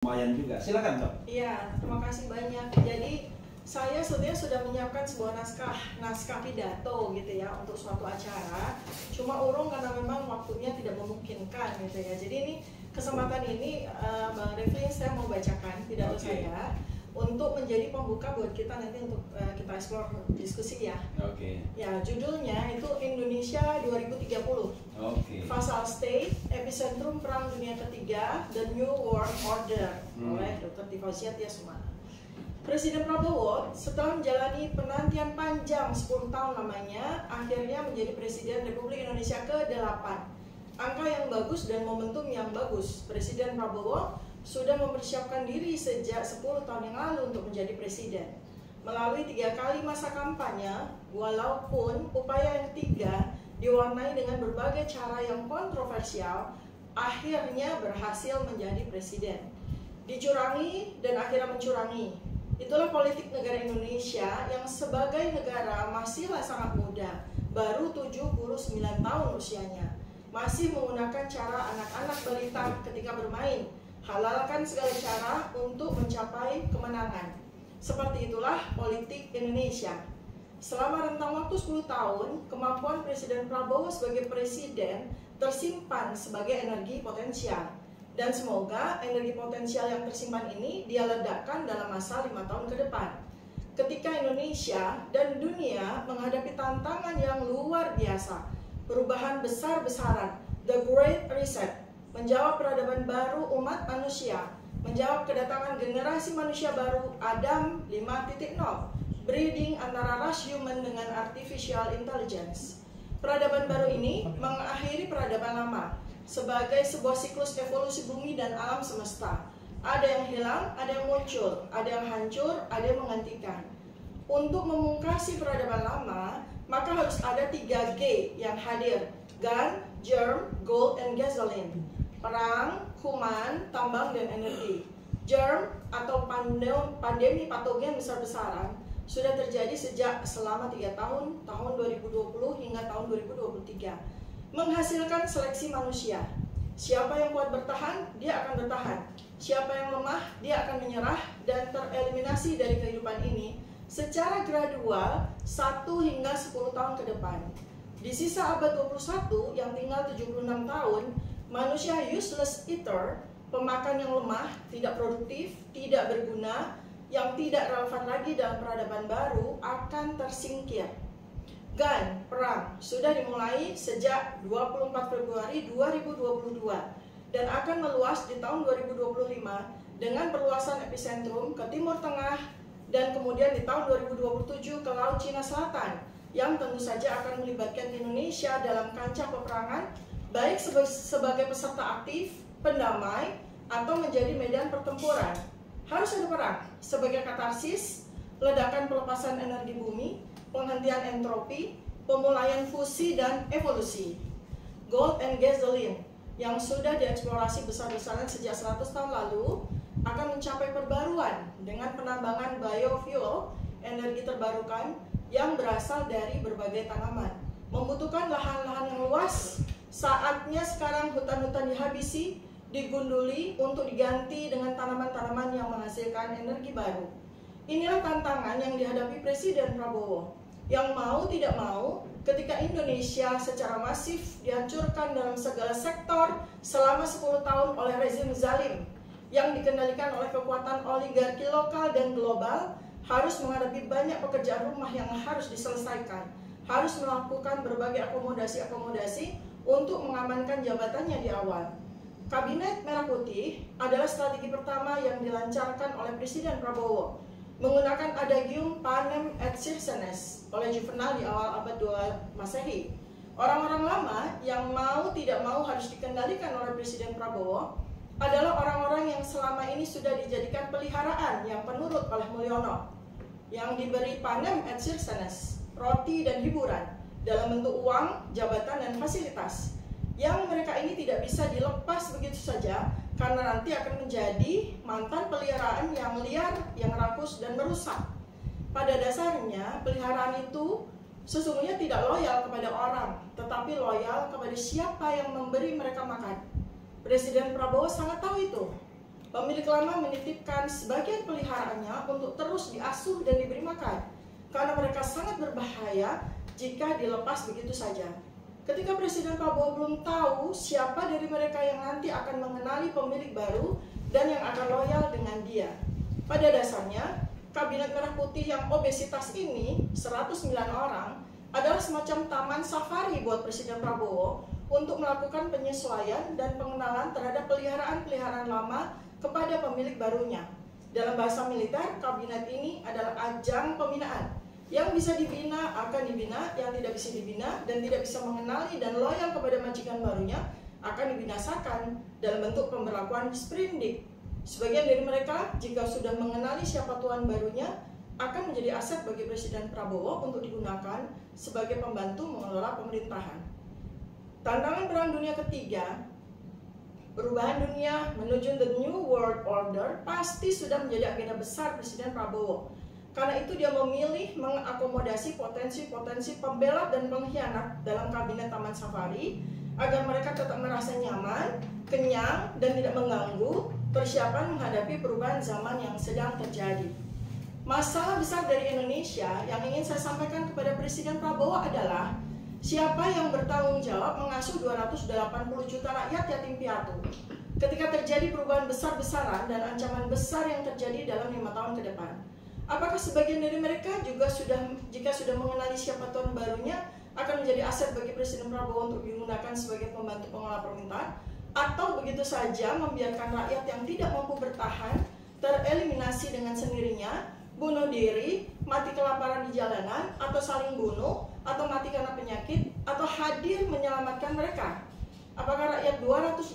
lumayan juga. Silakan, Dok. Iya, terima kasih banyak. Jadi saya sebenarnya sudah menyiapkan sebuah naskah pidato gitu ya untuk suatu acara. Cuma urung karena memang waktunya tidak memungkinkan gitu ya. Jadi ini kesempatan ini Bang Refli saya mau bacakan pidato saya untuk menjadi pembuka buat kita nanti untuk kita explore diskusi ya. Ya, judulnya itu Indonesia 2030. Fasal State, Epicentrum Perang Dunia Ketiga, The New World Order oleh Dr. Tifauziah Tiasumana. Presiden Prabowo setelah menjalani penantian panjang 10 tahun lamanya, akhirnya menjadi Presiden Republik Indonesia ke-8. Angka yang bagus dan momentum yang bagus. Presiden Prabowo sudah mempersiapkan diri sejak 10 tahun yang lalu untuk menjadi presiden. Melalui 3 kali masa kampanye, walaupun upaya yang 3 diwarnai dengan berbagai cara yang kontroversial, akhirnya berhasil menjadi presiden. Dicurangi dan akhirnya mencurangi. Itulah politik negara Indonesia yang sebagai negara masihlah sangat muda, baru 79 tahun usianya. Masih menggunakan cara anak-anak balita ketika bermain, halalkan segala cara untuk mencapai kemenangan. Seperti itulah politik Indonesia. Selama rentang waktu 10 tahun, kemampuan Presiden Prabowo sebagai presiden tersimpan sebagai energi potensial. Dan semoga energi potensial yang tersimpan ini dia ledakkan dalam masa 5 tahun ke depan. Ketika Indonesia dan dunia menghadapi tantangan yang luar biasa, perubahan besar-besaran, The Great Reset, menjawab peradaban baru umat manusia, menjawab kedatangan generasi manusia baru Adam 5.0, breeding antara ras human dengan artificial intelligence. Peradaban baru ini mengakhiri peradaban lama sebagai sebuah siklus evolusi bumi dan alam semesta. Ada yang hilang, ada yang muncul, ada yang hancur, ada yang menggantikan. Untuk memungkasi peradaban lama, maka harus ada 3G yang hadir: gun, germ, gold, and gasoline. Perang, kuman, tambang, dan energi. Germ atau pandemi patogen besar-besaran sudah terjadi sejak selama 3 tahun, tahun 2020 hingga tahun 2023. Menghasilkan seleksi manusia. Siapa yang kuat bertahan, dia akan bertahan. Siapa yang lemah, dia akan menyerah dan tereliminasi dari kehidupan ini secara gradual 1 hingga 10 tahun ke depan. Di sisa abad 21 yang tinggal 76 tahun, manusia useless eater, pemakan yang lemah, tidak produktif, tidak berguna, yang tidak relevan lagi dalam peradaban baru akan tersingkir. Gun, perang, sudah dimulai sejak 24 Februari 2022 dan akan meluas di tahun 2025 dengan perluasan epicentrum ke Timur Tengah dan kemudian di tahun 2027 ke Laut Cina Selatan yang tentu saja akan melibatkan Indonesia dalam kancah peperangan baik sebagai peserta aktif, pendamai, atau menjadi medan pertempuran. Harus ada perang sebagai katarsis, ledakan pelepasan energi bumi, penghentian entropi, pemulaian fusi dan evolusi. Gold and gasoline yang sudah dieksplorasi besar-besaran sejak 100 tahun lalu akan mencapai perbaruan dengan penambangan biofuel, energi terbarukan yang berasal dari berbagai tanaman. Membutuhkan lahan-lahan yang luas, saatnya sekarang hutan-hutan dihabisi, digunduli untuk diganti dengan tanaman-tanaman yang menghasilkan energi baru. Inilah tantangan yang dihadapi Presiden Prabowo, yang mau tidak mau ketika Indonesia secara masif dihancurkan dalam segala sektor selama 10 tahun oleh rezim zalim yang dikendalikan oleh kekuatan oligarki lokal dan global, harus menghadapi banyak pekerjaan rumah yang harus diselesaikan, harus melakukan berbagai akomodasi-akomodasi untuk mengamankan jabatannya di awal. Kabinet Merah Putih adalah strategi pertama yang dilancarkan oleh Presiden Prabowo, menggunakan adagium panem et circenses oleh Juvenal di awal abad 2 Masehi. Orang-orang lama yang mau tidak mau harus dikendalikan oleh Presiden Prabowo adalah orang-orang yang selama ini sudah dijadikan peliharaan yang penurut oleh Mulyono, yang diberi panem et circenses, roti dan hiburan dalam bentuk uang, jabatan, dan fasilitas, yang mereka ini tidak bisa dilepas begitu saja karena nanti akan menjadi mantan peliharaan yang liar, yang rakus dan merusak. Pada dasarnya, peliharaan itu sesungguhnya tidak loyal kepada orang, tetapi loyal kepada siapa yang memberi mereka makan. Presiden Prabowo sangat tahu itu. Pemilik lama menitipkan sebagian peliharaannya untuk terus diasuh dan diberi makan, karena mereka sangat berbahaya jika dilepas begitu saja. Ketika Presiden Prabowo belum tahu siapa dari mereka yang nanti akan mengenali pemilik baru dan yang akan loyal dengan dia. Pada dasarnya, Kabinet Merah Putih yang obesitas ini, 109 orang, adalah semacam taman safari buat Presiden Prabowo untuk melakukan penyesuaian dan pengenalan terhadap peliharaan-peliharaan lama kepada pemilik barunya. Dalam bahasa militer, kabinet ini adalah ajang pembinaan. Yang bisa dibina akan dibina, yang tidak bisa dibina dan tidak bisa mengenali dan loyal kepada majikan barunya akan dibinasakan dalam bentuk pemberlakuan sprindik. Sebagian dari mereka, jika sudah mengenali siapa tuan barunya, akan menjadi aset bagi Presiden Prabowo untuk digunakan sebagai pembantu mengelola pemerintahan. Tantangan Perang Dunia Ketiga, perubahan dunia menuju the New World Order, pasti sudah menjadi agenda besar Presiden Prabowo. Karena itu dia memilih mengakomodasi potensi-potensi pembela dan pengkhianat dalam kabinet Taman Safari agar mereka tetap merasa nyaman, kenyang, dan tidak mengganggu persiapan menghadapi perubahan zaman yang sedang terjadi. Masalah besar dari Indonesia yang ingin saya sampaikan kepada Presiden Prabowo adalah siapa yang bertanggung jawab mengasuh 280 juta rakyat yatim piatu ketika terjadi perubahan besar-besaran dan ancaman besar yang terjadi dalam 5 tahun ke depan. Apakah sebagian dari mereka juga jika sudah mengenali siapa tuan barunya akan menjadi aset bagi Presiden Prabowo untuk digunakan sebagai pembantu pengelola pemerintahan, atau begitu saja membiarkan rakyat yang tidak mampu bertahan tereliminasi dengan sendirinya, bunuh diri, mati kelaparan di jalanan, atau saling bunuh, atau mati karena penyakit, atau hadir menyelamatkan mereka? Apakah rakyat 280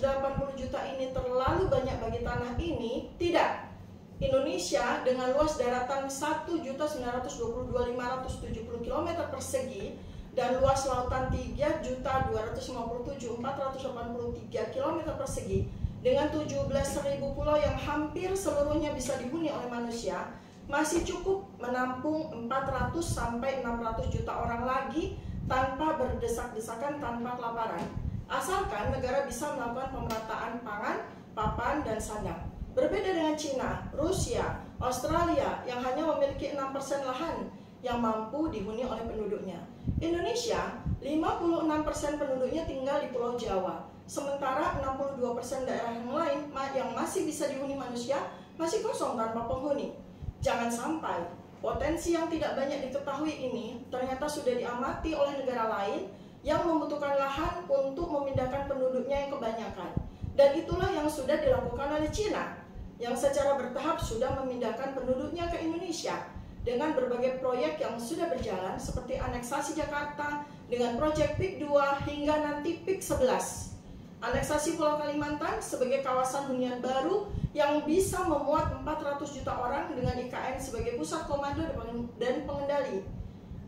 juta ini terlalu banyak bagi tanah ini? Tidak. Indonesia dengan luas daratan 1.922.570 km persegi dan luas lautan 3.257.483 km persegi dengan 17.000 pulau yang hampir seluruhnya bisa dihuni oleh manusia, masih cukup menampung 400 sampai 600 juta orang lagi tanpa berdesak-desakan, tanpa kelaparan. Asalkan negara bisa melakukan pemerataan pangan, papan, dan sandang. Berbeda dengan Cina, Rusia, Australia yang hanya memiliki 6% lahan yang mampu dihuni oleh penduduknya. Indonesia, 56% penduduknya tinggal di Pulau Jawa, sementara 62% daerah yang lain yang masih bisa dihuni manusia masih kosong tanpa penghuni. Jangan sampai potensi yang tidak banyak diketahui ini ternyata sudah diamati oleh negara lain yang membutuhkan lahan untuk memindahkan penduduknya yang kebanyakan. Dan itulah yang sudah dilakukan oleh Cina, yang secara bertahap sudah memindahkan penduduknya ke Indonesia dengan berbagai proyek yang sudah berjalan seperti aneksasi Jakarta dengan proyek PIK 2 hingga nanti PIK 11. Aneksasi Pulau Kalimantan sebagai kawasan hunian baru yang bisa memuat 400 juta orang dengan IKN sebagai pusat komando dan pengendali.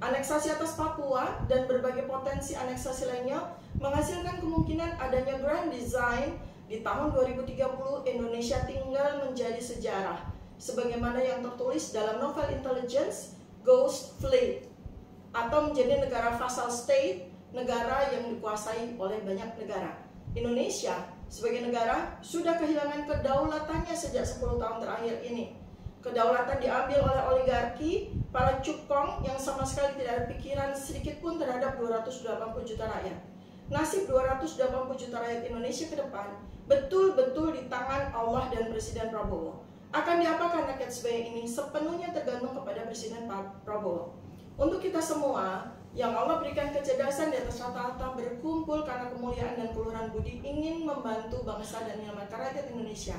Aneksasi atas Papua dan berbagai potensi aneksasi lainnya menghasilkan kemungkinan adanya grand design. Di tahun 2030 Indonesia tinggal menjadi sejarah, sebagaimana yang tertulis dalam novel intelligence Ghost Fleet, atau menjadi negara vassal state, negara yang dikuasai oleh banyak negara. Indonesia sebagai negara sudah kehilangan kedaulatannya sejak 10 tahun terakhir ini. Kedaulatan diambil oleh oligarki, para cukong yang sama sekali tidak ada pikiran sedikit pun terhadap 280 juta rakyat. Nasib 280 juta rakyat Indonesia ke depan betul-betul di tangan Allah dan Presiden Prabowo. Akan diapakan rakyat sebanyak ini sepenuhnya tergantung kepada Presiden Prabowo. Untuk kita semua yang Allah berikan kecerdasan di atas rata-rata berkumpul karena kemuliaan dan keluhuran budi ingin membantu bangsa dan menyelamatkan rakyat Indonesia,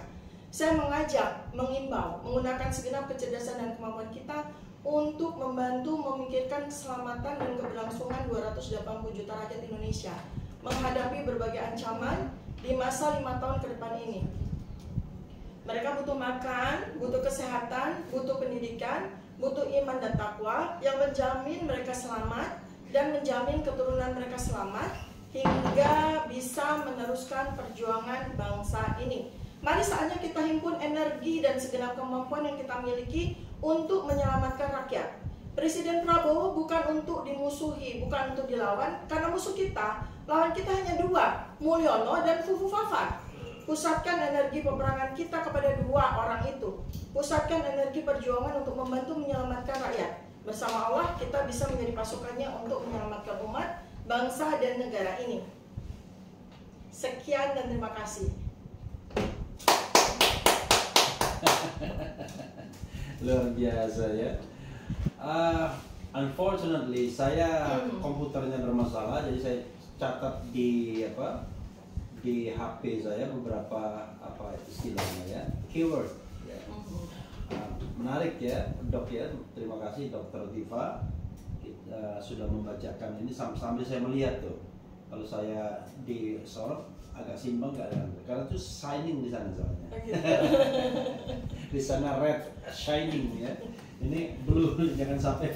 saya mengajak, mengimbau, menggunakan segenap kecerdasan dan kemampuan kita untuk membantu memikirkan keselamatan dan keberlangsungan 280 juta rakyat Indonesia menghadapi berbagai ancaman di masa 5 tahun ke depan ini. Mereka butuh makan, butuh kesehatan, butuh pendidikan, butuh iman dan takwa yang menjamin mereka selamat dan menjamin keturunan mereka selamat hingga bisa meneruskan perjuangan bangsa ini. Mari saatnya kita himpun energi dan segenap kemampuan yang kita miliki untuk menyelamatkan rakyat. Presiden Prabowo bukan untuk dimusuhi, bukan untuk dilawan, karena musuh kita, lawan kita hanya dua, Mulyono dan Fufu Fafa. Pusatkan energi peperangan kita kepada dua orang itu. Pusatkan energi perjuangan untuk membantu menyelamatkan rakyat. Bersama Allah kita bisa menjadi pasukannya untuk menyelamatkan umat, bangsa, dan negara ini. Sekian dan terima kasih. Luar biasa ya. Unfortunately saya komputernya bermasalah, jadi saya catat di HP saya beberapa istilahnya ya, keyword ya. Menarik ya dok ya, terima kasih Dokter Diva sudah membacakan ini sambil saya melihat tuh. Kalau saya disorot agak simbang karena itu shining di sana soalnya. Di sana red shining ya, ini blue jangan sampai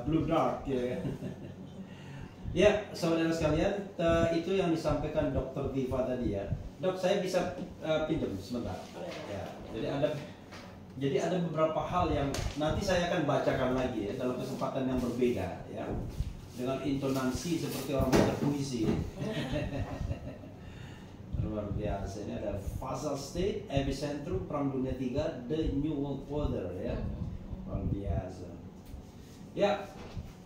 blue dark ya. Ya, saudara sekalian, itu yang disampaikan Dokter Diva tadi ya. Dok, saya bisa pinjam sebentar. Ya, jadi ada beberapa hal yang nanti saya akan bacakan lagi ya dalam kesempatan yang berbeda ya, dengan intonasi seperti orang baca puisi. Luar biasa, ini ada Fazal State, epicentrum Perang Dunia III, The New World Order ya. Luar biasa. Ya,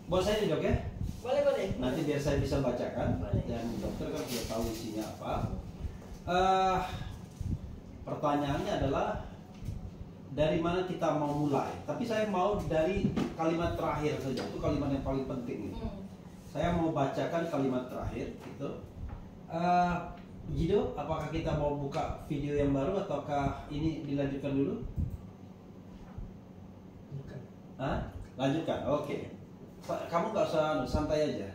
buat saya nih dok ya. Boleh. Nanti biar saya bisa bacakan. Boleh. Dan dokter kan sudah tahu isinya apa. Pertanyaannya adalah dari mana kita mau mulai? Tapi saya mau dari kalimat terakhir saja. Itu kalimat yang paling penting. Saya mau bacakan kalimat terakhir gitu. Gido, apakah kita mau buka video yang baru ataukah ini dilanjutkan dulu? Hah? Lanjutkan, oke. Kamu nggak usah, santai aja.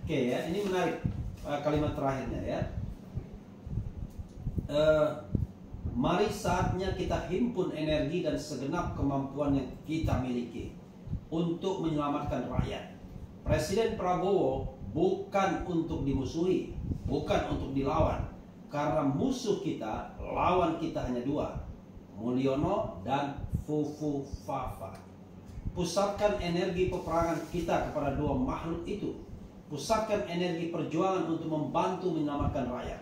Oke ya, ini menarik kalimat terakhirnya ya. Mari saatnya kita himpun energi dan segenap kemampuan yang kita miliki untuk menyelamatkan rakyat. Presiden Prabowo bukan untuk dimusuhi, bukan untuk dilawan, karena musuh kita, lawan kita hanya dua, Mulyono dan Fufu Fafa. Pusatkan energi peperangan kita kepada dua makhluk itu. Pusatkan energi perjuangan untuk membantu menyelamatkan rakyat.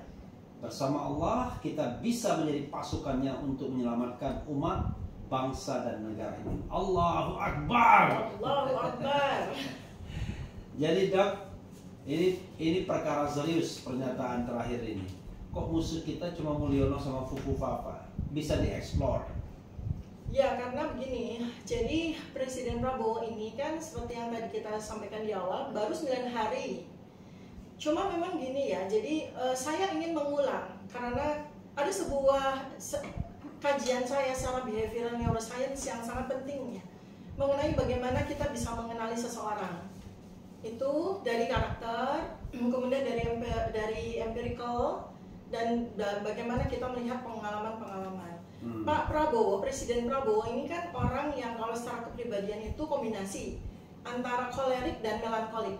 Bersama Allah kita bisa menjadi pasukannya untuk menyelamatkan umat, bangsa, dan negara ini. Allahu Akbar. Allahu Akbar. Jadi dok, ini perkara serius pernyataan terakhir ini. Kok musuh kita cuma Mulyono sama Fufu Fafa? Bisa dieksplor. Ya, karena begini, jadi Presiden Prabowo ini kan seperti yang tadi kita sampaikan di awal, baru 9 hari. Cuma memang gini ya, jadi saya ingin mengulang karena ada sebuah kajian saya secara behavioral neuroscience yang sangat penting ya, mengenai bagaimana kita bisa mengenali seseorang. Itu dari karakter, kemudian dari empirical, dan bagaimana kita melihat pengalaman-pengalaman. Pak Prabowo, Presiden Prabowo ini kan orang yang kalau secara kepribadian itu kombinasi antara kolerik dan melankolik.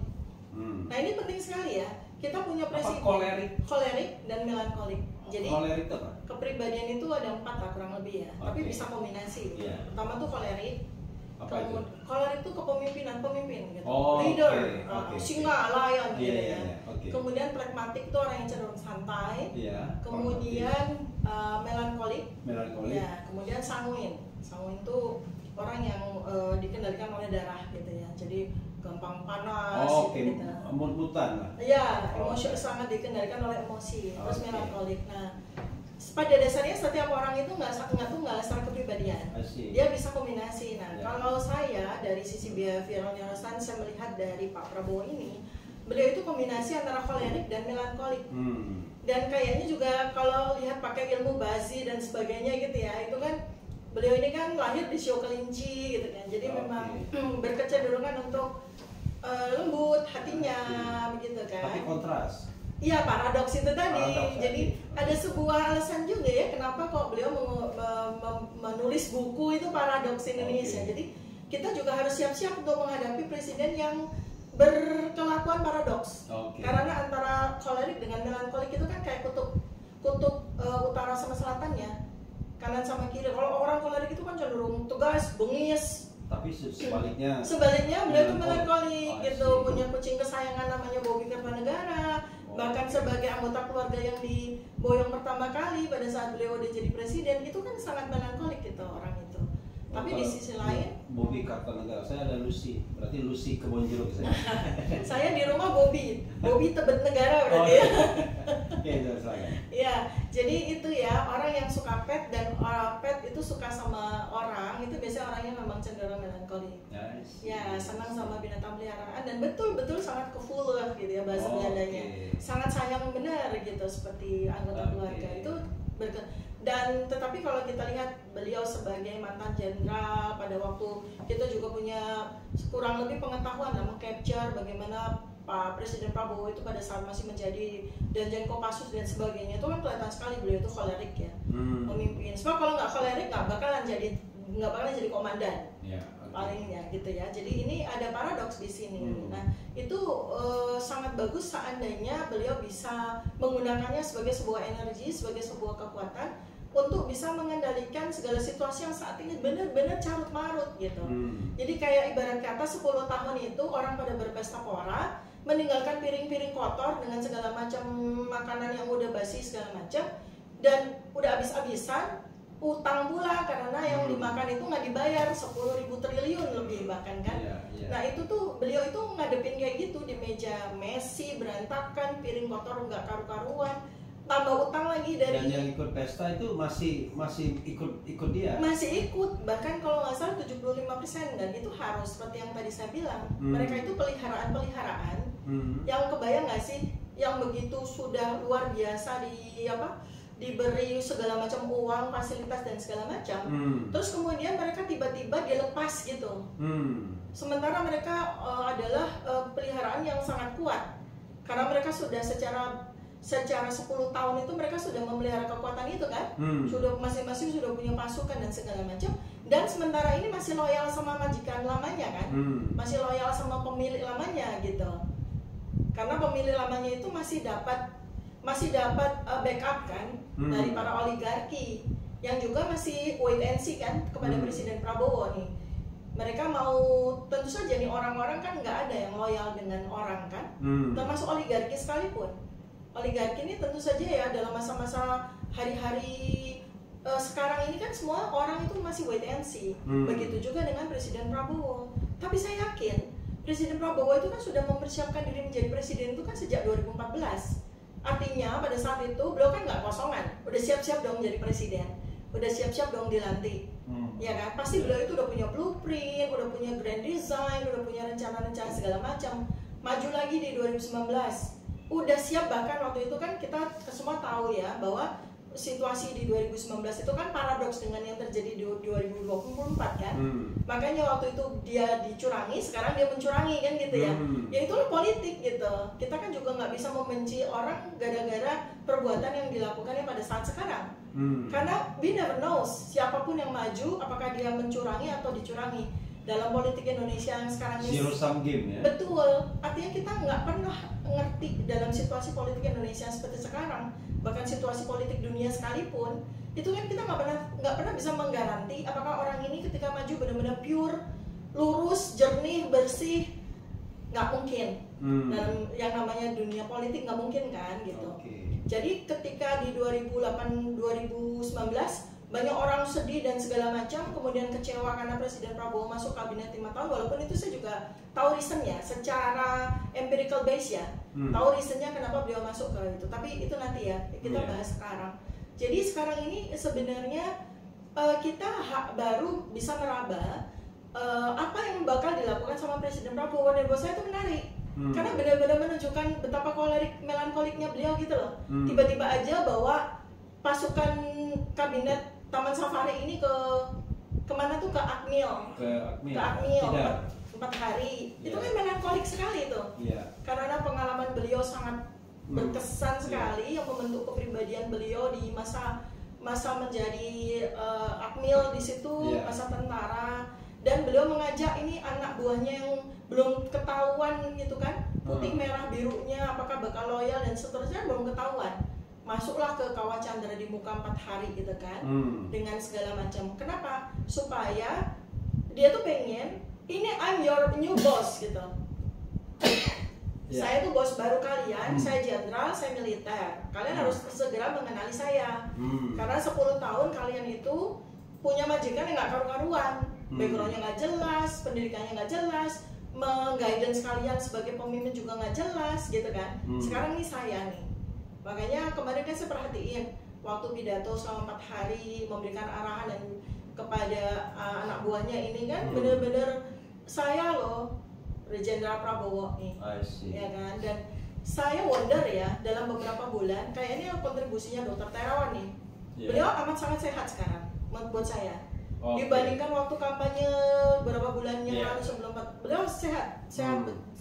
Nah ini penting sekali ya. Kita punya presiden kolerik dan melankolik. Jadi kolerik apa? Kepribadian itu ada 4 lah kurang lebih ya. Tapi bisa kombinasi. Pertama tuh kolerik. Kolerik itu kepemimpinan, pemimpin gitu. Leader, singa, lion gitu ya. Kemudian pragmatik itu orang yang cenderung santai. Kemudian melankolik. Ya, kemudian sanguin. Sanguin itu orang yang dikendalikan oleh darah gitu ya. Jadi gampang panas gitu. Mut-mutan lah. Iya, emosi sangat dikendalikan oleh emosi. Terus melankolik. Nah, pada dasarnya setiap orang itu nggak tunggal secara kepribadian. Dia bisa kombinasi. Nah, kalau saya dari sisi behavioral neuroscience saya melihat dari Pak Prabowo ini, beliau itu kombinasi antara kolerik dan melankolik. Dan kayaknya juga kalau lihat pakai ilmu Bazi dan sebagainya gitu ya, itu kan beliau ini kan lahir di Sio Kelinci gitu kan. Jadi memang berkecenderungan untuk lembut hatinya begitu kan. Tapi kontras. Iya, paradoks itu tadi. Jadi ada sebuah alasan juga ya kenapa kok beliau menulis buku itu Paradoks Indonesia. Jadi kita juga harus siap-siap untuk menghadapi presiden yang berkelakuan paradoks. Karena antara kolerik dengan melankolik itu kan kayak kutub utara sama selatan ya, kanan sama kiri. Kalau orang kolerik itu kan cenderung tegas, bengis. Tapi sebaliknya beliau itu melankolik gitu, punya kucing kesayangan namanya Bobi Kertanegara. Bahkan sebagai anggota keluarga yang diboyong pertama kali pada saat beliau udah jadi presiden, itu kan sangat melankolik gitu orang itu. Tapi di sisi lain, Bobby Kartanegara, saya ada Lucy, berarti Lucy Kebon Jeruk saya. saya di rumah Bobby Tebet Negara berarti ya. Ya, jadi itu ya, orang yang suka pet dan pet itu suka sama orang, itu biasanya orangnya memang cenderung melankolik. Ya, senang sama binatang peliharaan dan betul-betul sangat kefull gitu ya bahasa Belandanya. Sangat sayang benar gitu seperti anggota keluarga itu dan tetapi kalau kita lihat beliau sebagai mantan jenderal pada waktu kita juga punya kurang lebih pengetahuan lah meng-capture bagaimana Pak Presiden Prabowo itu pada saat masih menjadi Danjen Kopassus dan sebagainya, itu kan kelihatan sekali beliau itu kolerik ya, memimpin. Sebab kalau nggak kolerik nggak bakalan jadi komandan. Palingnya gitu ya. Jadi ini ada paradoks di sini. Nah, itu sangat bagus seandainya beliau bisa menggunakannya sebagai sebuah energi, sebagai sebuah kekuatan untuk bisa mengendalikan segala situasi yang saat ini benar-benar carut marut gitu. Jadi kayak ibarat kata 10 tahun itu orang pada berpesta pora, meninggalkan piring-piring kotor dengan segala macam makanan yang udah basi segala macam, dan udah habis-habisan utang pula karena yang dimakan itu nggak dibayar 10.000 triliun lebih bahkan kan. Nah itu tuh beliau itu ngadepin kayak gitu di meja messy, berantakan, piring kotor nggak karu-karuan, tambah utang lagi dari. Dan yang ikut pesta itu masih ikut dia. Masih ikut, bahkan kalau nggak salah 75%, dan itu harus seperti yang tadi saya bilang, mereka itu peliharaan yang kebayang nggak sih, yang begitu sudah luar biasa diberi segala macam uang, fasilitas dan segala macam, terus kemudian mereka tiba-tiba dilepas gitu. Sementara mereka adalah peliharaan yang sangat kuat, karena mereka sudah secara 10 tahun itu mereka sudah memelihara kekuatan itu kan, sudah masing-masing sudah punya pasukan dan segala macam, dan sementara ini masih loyal sama majikan lamanya kan, masih loyal sama pemilik lamanya gitu, karena pemilik lamanya itu masih dapat backup kan dari para oligarki yang juga masih wait and see kan kepada Presiden Prabowo nih. Mereka mau, tentu saja nih orang-orang kan nggak ada yang loyal dengan orang kan, termasuk oligarki sekalipun. Oligarki ini tentu saja ya dalam masa-masa hari-hari sekarang ini kan semua orang itu masih wait and see. Begitu juga dengan Presiden Prabowo. Tapi saya yakin Presiden Prabowo itu kan sudah mempersiapkan diri menjadi presiden itu kan sejak 2014. Artinya pada saat itu beliau kan nggak kosongan, udah siap-siap dong jadi presiden, udah siap-siap dong dilantik, ya kan? Pasti beliau itu udah punya blueprint, udah punya grand design, udah punya rencana-rencana segala macam. Maju lagi di 2019, udah siap, bahkan waktu itu kan kita semua tahu ya bahwa situasi di 2019 itu kan paradoks dengan yang terjadi di 2024 kan. Makanya waktu itu dia dicurangi, sekarang dia mencurangi kan gitu ya. Ya itulah politik gitu. Kita kan juga nggak bisa membenci orang gara-gara perbuatan yang dilakukannya pada saat sekarang. Karena we never knows siapapun yang maju, apakah dia mencurangi atau dicurangi. Dalam politik Indonesia yang sekarang ini zero sum game ya. Betul, artinya kita nggak pernah ngerti dalam situasi politik Indonesia seperti sekarang, bahkan situasi politik dunia sekalipun, itu kan kita nggak pernah bisa menggaranti apakah orang ini ketika maju benar-benar pure, lurus, jernih, bersih. Nggak mungkin. Dalam yang namanya dunia politik nggak mungkin kan gitu. Jadi ketika di 2019 banyak orang sedih dan segala macam, kemudian kecewa karena Presiden Prabowo masuk kabinet 5 tahun, walaupun itu saya juga tahu reasonnya, secara empirical base ya, tahu reasonnya kenapa beliau masuk ke itu, tapi itu nanti ya, kita bahas sekarang. Jadi sekarang ini sebenarnya kita baru bisa meraba apa yang bakal dilakukan sama Presiden Prabowo, dan buat saya itu menarik. Karena benar-benar menunjukkan betapa melankoliknya beliau gitu loh. Tiba-tiba aja bawa pasukan kabinet Taman Safari ini kemana tuh, ke Akmil. Ke Akmil 4 hari. Itu kan melankolik sekali itu. Karena pengalaman beliau sangat berkesan sekali yang membentuk kepribadian beliau di masa menjadi Akmil di situ, masa tentara. Dan beliau mengajak ini anak buahnya yang belum ketahuan gitu kan, putih merah birunya apakah bakal loyal dan seterusnya belum ketahuan. Masuklah ke Kawah Chandra di muka 4 hari gitu kan, dengan segala macam. Kenapa? Supaya dia tuh pengen, ini I'm your new boss gitu. Saya tuh bos baru kalian, saya jenderal, saya militer. Kalian harus segera mengenali saya. Karena 10 tahun kalian itu punya majikan yang nggak karu-karuan. Backgroundnya nggak jelas, pendidikannya nggak jelas, meng-guidance kalian sebagai pemimpin juga nggak jelas gitu kan. Sekarang ini saya nih. Makanya kemarin kan saya perhatiin waktu pidato selama 4 hari memberikan arahan dan kepada anak buahnya ini kan bener-bener saya loh Jenderal Prabowo nih, ya kan. Dan saya wonder ya dalam beberapa bulan kayaknya kontribusinya Dr. Terawan nih, beliau amat sangat sehat sekarang buat saya. Dibandingkan waktu kampanye beberapa bulan yang lalu sebelum beliau sehat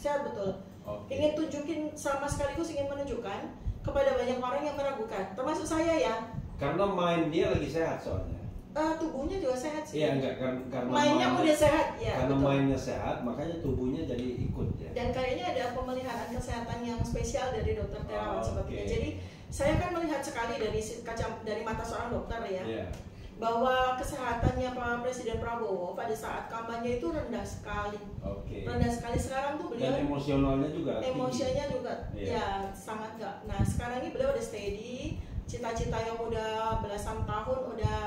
betul. Ingin tunjukin sekaligus ingin menunjukkan kepada banyak orang yang meragukan, termasuk saya ya. Karena main dia lagi sehat soalnya. Tubuhnya juga sehat sih. Iya enggak karena mainnya udah sehat ya. Karena betul. mainnya sehat, makanya tubuhnya jadi ikut ya. Dan kayaknya ada pemeliharaan kesehatan yang spesial dari Dr. Terawan sepertinya. Jadi saya kan melihat sekali dari mata seorang dokter ya, bahwa kesehatannya Pak Presiden Prabowo pada saat kampanye itu rendah sekali. Rendah sekali. Sekarang tuh beliau. Dan emosionalnya juga. Emosinya juga ya sangat enggak. Nah sekarang ini beliau udah steady. Cita-cita yang udah belasan tahun udah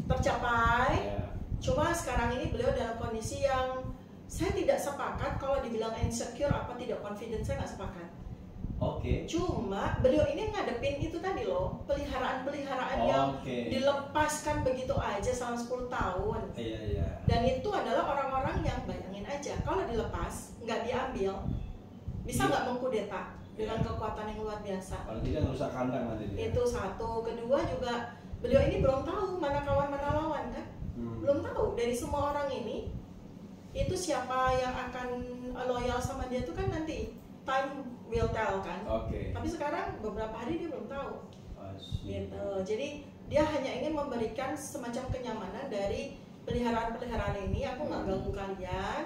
tercapai. Cuma sekarang ini beliau dalam kondisi yang saya tidak sepakat kalau dibilang insecure apa tidak confident, saya nggak sepakat. Cuma beliau ini ngadepin itu tadi loh, peliharaan-peliharaan yang dilepaskan begitu aja selama 10 tahun. Dan itu adalah orang-orang yang bayangin aja kalau dilepas nggak diambil bisa nggak mengkudeta dengan kekuatan yang luar biasa. Kalau tidak rusak kandang nanti dia. Itu satu. Kedua juga beliau ini belum tahu mana kawan mana lawan kan, belum tahu dari semua orang ini itu siapa yang akan loyal sama dia itu kan nanti time will tell kan. Tapi sekarang beberapa hari dia belum tahu. Gitu. Jadi dia hanya ingin memberikan semacam kenyamanan dari peliharaan-peliharaan ini. Aku nggak ganggu kalian,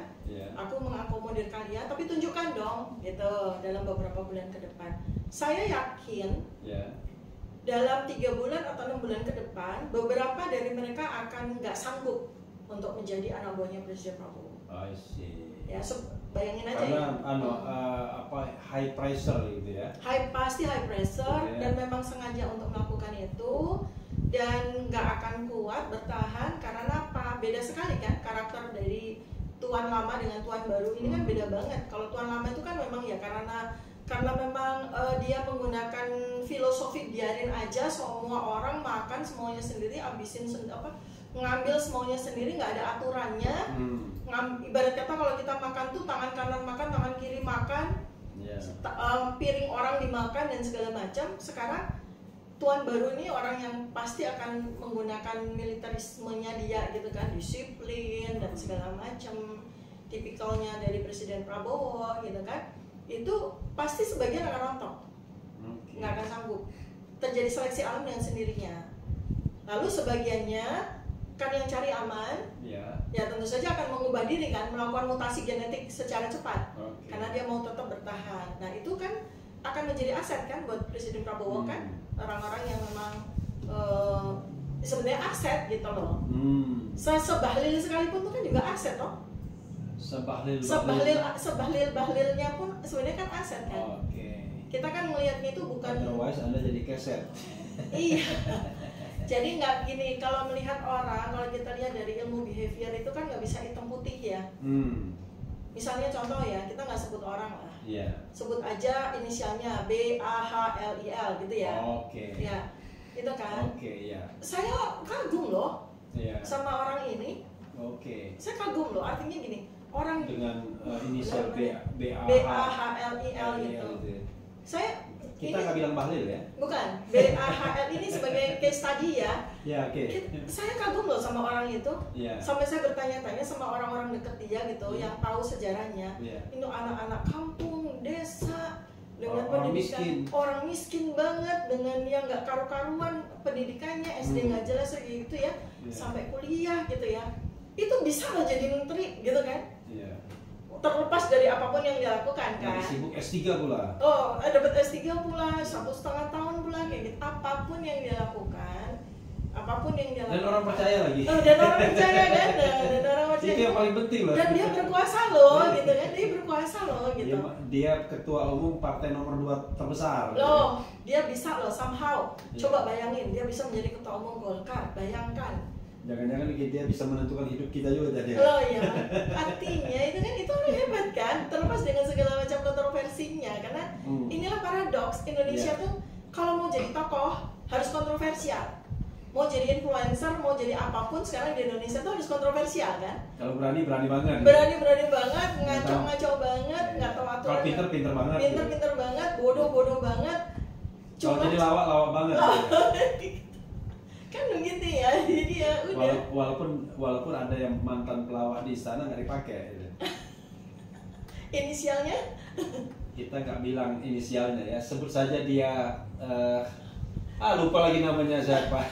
aku mengakomodir kalian, tapi tunjukkan dong gitu dalam beberapa bulan ke depan. Saya yakin. Dalam 3 bulan atau 6 bulan ke depan, beberapa dari mereka akan nggak sanggup untuk menjadi anak buahnya Presiden Prabowo. Ya, bayangin aja. Karena high pressure gitu ya. Pasti high pressure dan memang sengaja untuk melakukan itu dan nggak akan kuat bertahan karena apa? Beda sekali kan karakter dari tuan lama dengan tuan baru ini kan beda banget. Kalau tuan lama itu kan memang ya karena memang dia menggunakan filosofi biarin aja semua orang makan semuanya sendiri, ambisin ngambil semuanya sendiri, nggak ada aturannya. Ibarat kata kalau kita makan tuh tangan kanan makan, tangan kiri makan, piring orang dimakan dan segala macam. Sekarang tuan baru ini orang yang pasti akan menggunakan militerismenya dia gitu kan, disiplin dan segala macam, tipikalnya dari Presiden Prabowo gitu kan. Itu pasti sebagian akan rontok, nggak akan sanggup. Terjadi seleksi alam dengan sendirinya. Lalu sebagiannya kan yang cari aman, ya tentu saja akan mengubah diri kan, melakukan mutasi genetik secara cepat, karena dia mau tetap bertahan. Nah itu kan akan menjadi aset kan buat Presiden Prabowo kan, orang-orang yang memang sebenarnya aset gitu loh. Sebahlil sekalipun itu kan juga aset loh. Sebahlil-bahlilnya pun sebenarnya kan aset kan. Kita kan melihatnya itu bukan. Otherwise Anda jadi keset. Iya. Jadi nggak gini, kalau melihat orang, kalau kita lihat dari ilmu behavior itu kan nggak bisa hitam putih ya. Misalnya contoh ya, kita nggak sebut orang lah. Sebut aja inisialnya BAHLIL gitu ya. Ya, itu kan. Saya kagum loh sama orang ini. Saya kagum loh, artinya gini. Orang dengan inisial BAHLIL gitu. Kita nggak bilang bahlil ya? Bukan, BAHL ini sebagai case study ya. Saya kagum loh sama orang itu. Sampai saya bertanya-tanya sama orang-orang dekat dia gitu, yang tahu sejarahnya. Itu anak-anak kampung, desa, dengan pendidikan orang miskin banget, dengan yang nggak karu-karuan pendidikannya, SD nggak jelas gitu ya, sampai kuliah gitu ya. Itu bisa loh jadi menteri gitu kan. Terlepas dari apapun yang dilakukan kan. Sibuk S3 pula. Dapat S3 pula, 1,5 tahun pula kayak gitu. Apapun yang dia lakukan, Dan orang percaya lagi. Dan orang percaya kan, dan orang percaya Itu yang paling penting loh. Dan dia berkuasa loh, gitu kan? Dia berkuasa loh, gitu. Dia ketua umum partai nomor 2 terbesar. Loh, dia bisa loh somehow. Coba bayangin, dia bisa menjadi ketua umum Golkar. Bayangkan. Jangan-jangan dia bisa menentukan hidup kita juga jadi. Loh ya, artinya itu orang hebat kan? Terlepas dengan segala macam kontroversinya, karena inilah paradoks Indonesia tuh kalau mau jadi tokoh harus kontroversial. Mau jadi influencer, mau jadi apapun sekarang di Indonesia tuh harus kontroversial kan? Kalau berani banget. Berani banget, ngaco banget, nggak tahu aturan. Kalau pinter banget. Pinter banget, bodoh banget. Kalau jadi lawak banget. Kan begitu ya, jadi ya udah. Walaupun ada yang mantan pelawak di istana nggak dipakai. Inisialnya? Kita nggak bilang inisialnya ya, sebut saja dia. Lupa lagi namanya siapa.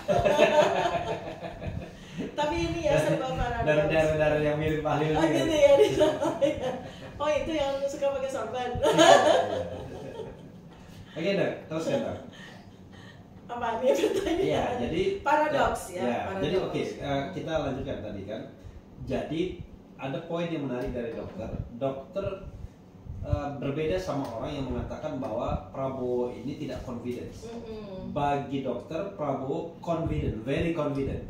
Tapi ini ya serba paradoks. Darah yang mirip Bahlil. Oh gitu ya. Oh itu yang suka pakai sorban. Oke dok, terus ya dok. Apa nih pertanyaan? Iya, jadi paradoks ya. Paradoks. Jadi oke, kita lanjutkan tadi kan. Jadi ada poin yang menarik dari dokter. Dokter berbeda sama orang yang mengatakan bahwa Prabowo ini tidak confidence. Bagi dokter Prabowo confident, very confident.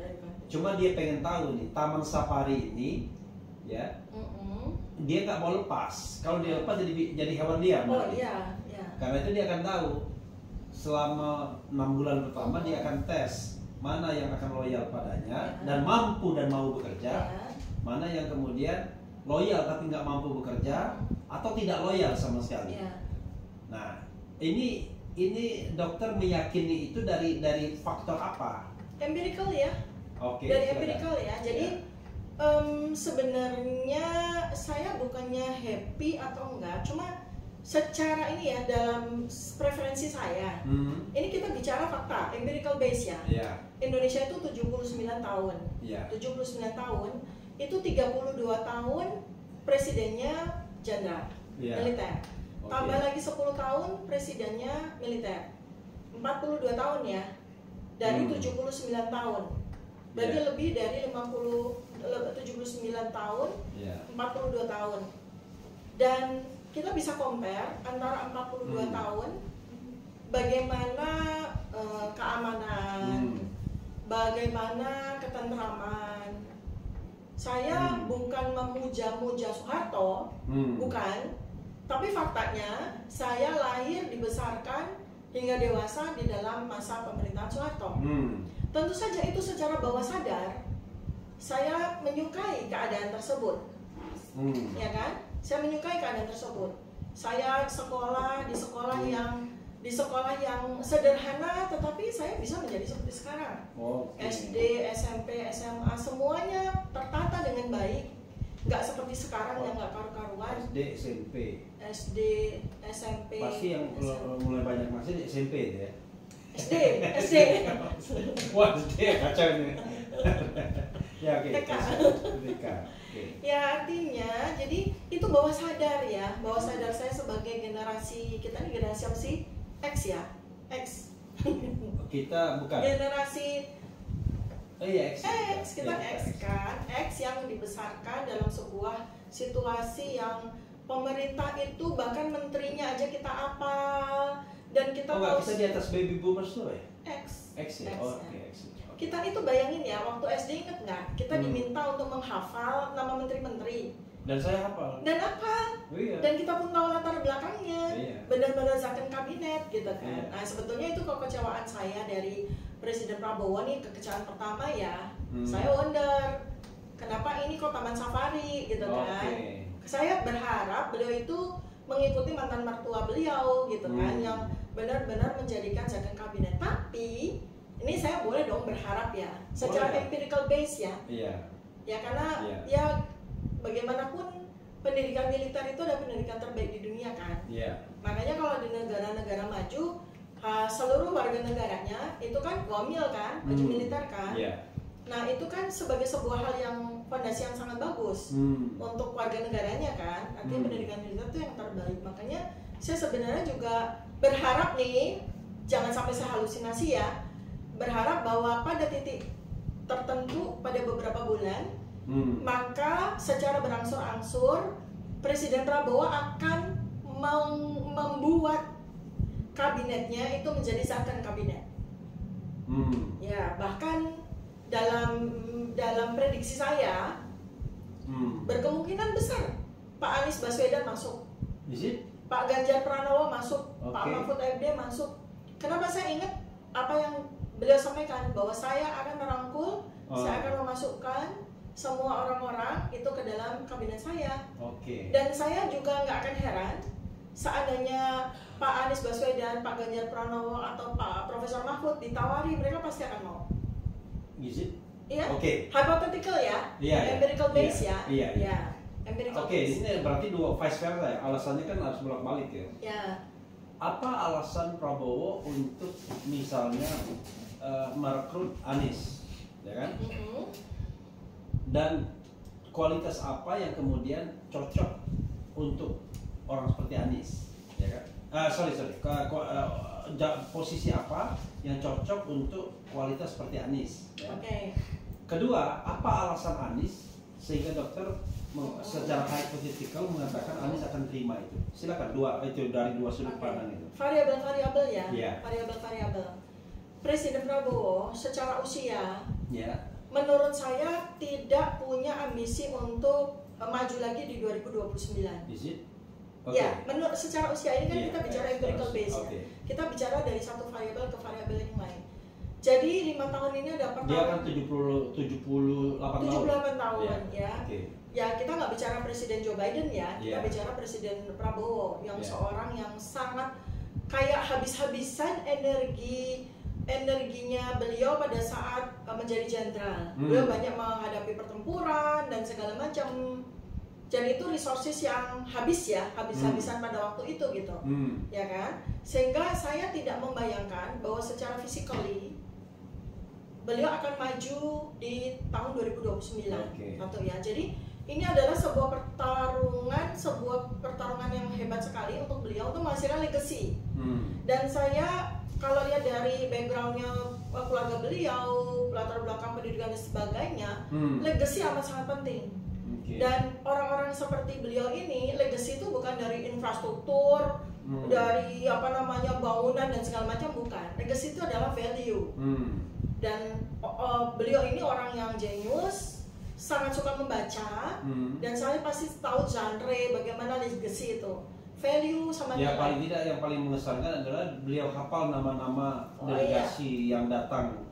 Cuma dia pengen tahu nih Taman Safari ini, ya, dia nggak mau lepas. Kalau dia lepas jadi hewan liar. Oh iya. Karena itu dia akan tahu selama 6 bulan pertama dia akan tes mana yang akan loyal padanya dan mampu dan mau bekerja, mana yang kemudian loyal tapi nggak mampu bekerja atau tidak loyal sama sekali. Nah, ini dokter meyakini itu dari faktor apa? Empirical ya. Oke. Dari empirical ya. Jadi sebenarnya saya bukannya happy atau enggak, cuma secara ini ya dalam preferensi saya. Ini kita bicara fakta, empirical base ya. Indonesia itu 79 tahun. 79 tahun itu 32 tahun presidennya jenderal militer. Tambah lagi 10 tahun presidennya militer. 42 tahun ya. Dari 79 tahun. Berarti lebih dari 79 tahun, 42 tahun. Dan kita bisa compare antara 42 tahun bagaimana keamanan, bagaimana ketentraman. Saya bukan memuja-muja Soeharto, bukan. Tapi faktanya saya lahir dibesarkan hingga dewasa di dalam masa pemerintahan Soeharto. Tentu saja itu secara bawah sadar saya menyukai keadaan tersebut, ya kan? Saya menyukai keadaan tersebut. Saya sekolah di sekolah yang sederhana, tetapi saya bisa menjadi seperti sekarang. SD, SMP, SMA semuanya tertata dengan baik. Nggak seperti sekarang yang nggak karu-karuan. SD, SMP. Pasti yang mulai banyak masih di SMP ya. SD. Wah, SD kacau nih. Ya oke. TK. Ya artinya, jadi itu bawah sadar ya, bawah sadar saya sebagai generasi, kita ini generasi apa sih? X ya, X. Kita bukan. Generasi. X. Kita X kan, X yang dibesarkan dalam sebuah situasi yang pemerintah itu bahkan menterinya aja kita apal dan kita tahu. Kita di atas baby boomers tuh ya? X ya. X. Kita itu bayangin ya, waktu SD inget nggak? Kita diminta untuk menghafal nama menteri-menteri. Dan saya hafal. Dan kita pun tahu latar belakangnya. Benar-benar zakon kabinet gitu kan. Nah sebetulnya itu kekecewaan saya dari Presiden Prabowo nih, kekecewaan pertama ya. Saya wonder kenapa ini kok Taman Safari gitu kan. Saya berharap beliau itu mengikuti mantan mertua beliau gitu kan, yang benar-benar menjadikan zakon kabinet. Tapi ini saya boleh dong berharap ya, secara empirical base ya. Ya karena ya bagaimanapun pendidikan militer itu adalah pendidikan terbaik di dunia kan. Makanya kalau di negara-negara maju seluruh warga negaranya itu kan gomil kan, baju militer kan. Nah itu kan sebagai sebuah hal yang fondasi yang sangat bagus untuk warga negaranya kan. Artinya pendidikan militer itu yang terbaik. Makanya saya sebenarnya juga berharap nih, jangan sampai saya halusinasi ya, berharap bahwa pada titik tertentu pada beberapa bulan maka secara berangsur-angsur Presiden Prabowo akan membuat kabinetnya itu menjadi second kabinet. Ya, bahkan dalam prediksi saya berkemungkinan besar Pak Anies Baswedan masuk, Pak Ganjar Pranowo masuk, Pak Mahfud MD masuk. Kenapa saya ingat apa yang beliau sampaikan, bahwa saya akan merangkul, saya akan memasukkan semua orang-orang itu ke dalam kabinet saya. Dan saya juga nggak akan heran seandainya Pak Anies Baswedan, Pak Ganjar Pranowo atau Pak Profesor Mahfud ditawari, mereka pasti akan mau. Iya. Hypothetical ya, empirical base ya. Empirical base. Ini berarti dua vice versa ya. Alasannya kan harus bolak-balik ya. Apa alasan Prabowo untuk misalnya merekrut Anies, ya kan? Dan kualitas apa yang kemudian cocok untuk orang seperti Anies, ya kan? Posisi apa yang cocok untuk kualitas seperti Anies? Ya? Kedua, apa alasan Anies sehingga dokter secara hypothetical mengatakan Anies akan terima itu? Silakan, itu dari dua sudut pandang itu. Variabel-variabel ya. Variabel-variabel. Presiden Prabowo secara usia, menurut saya tidak punya ambisi untuk maju lagi di 2029. Ya, menurut secara usia ini kan kita bicara empirical base ya. Kita bicara dari satu variabel ke variabel yang lain. Jadi 5 tahun ini ada pertama. Dia kan 78 tahun ya. Ya, kita nggak bicara Presiden Joe Biden ya. Kita bicara Presiden Prabowo yang seorang yang sangat kayak habis-habisan energinya beliau pada saat menjadi jenderal. Beliau banyak menghadapi pertempuran dan segala macam. Jadi itu resources yang habis-habisan pada waktu itu gitu. Ya kan? Sehingga saya tidak membayangkan bahwa secara physically beliau akan maju di tahun 2029. Satu ya. Jadi ini adalah sebuah pertarungan yang hebat sekali untuk beliau untuk menghasilkan legacy. Dan saya kalau lihat dari backgroundnya keluarga beliau, latar belakang pendidikan dan sebagainya, legacy amat sangat penting. Dan orang-orang seperti beliau ini, legacy itu bukan dari infrastruktur, dari bangunan dan segala macam, bukan. Legacy itu adalah value. Dan beliau ini orang yang jenius, sangat suka membaca, dan saya pasti tahu genre bagaimana legacy itu. Value sama ya, paling tidak yang paling mengesankan adalah beliau hafal nama-nama delegasi yang datang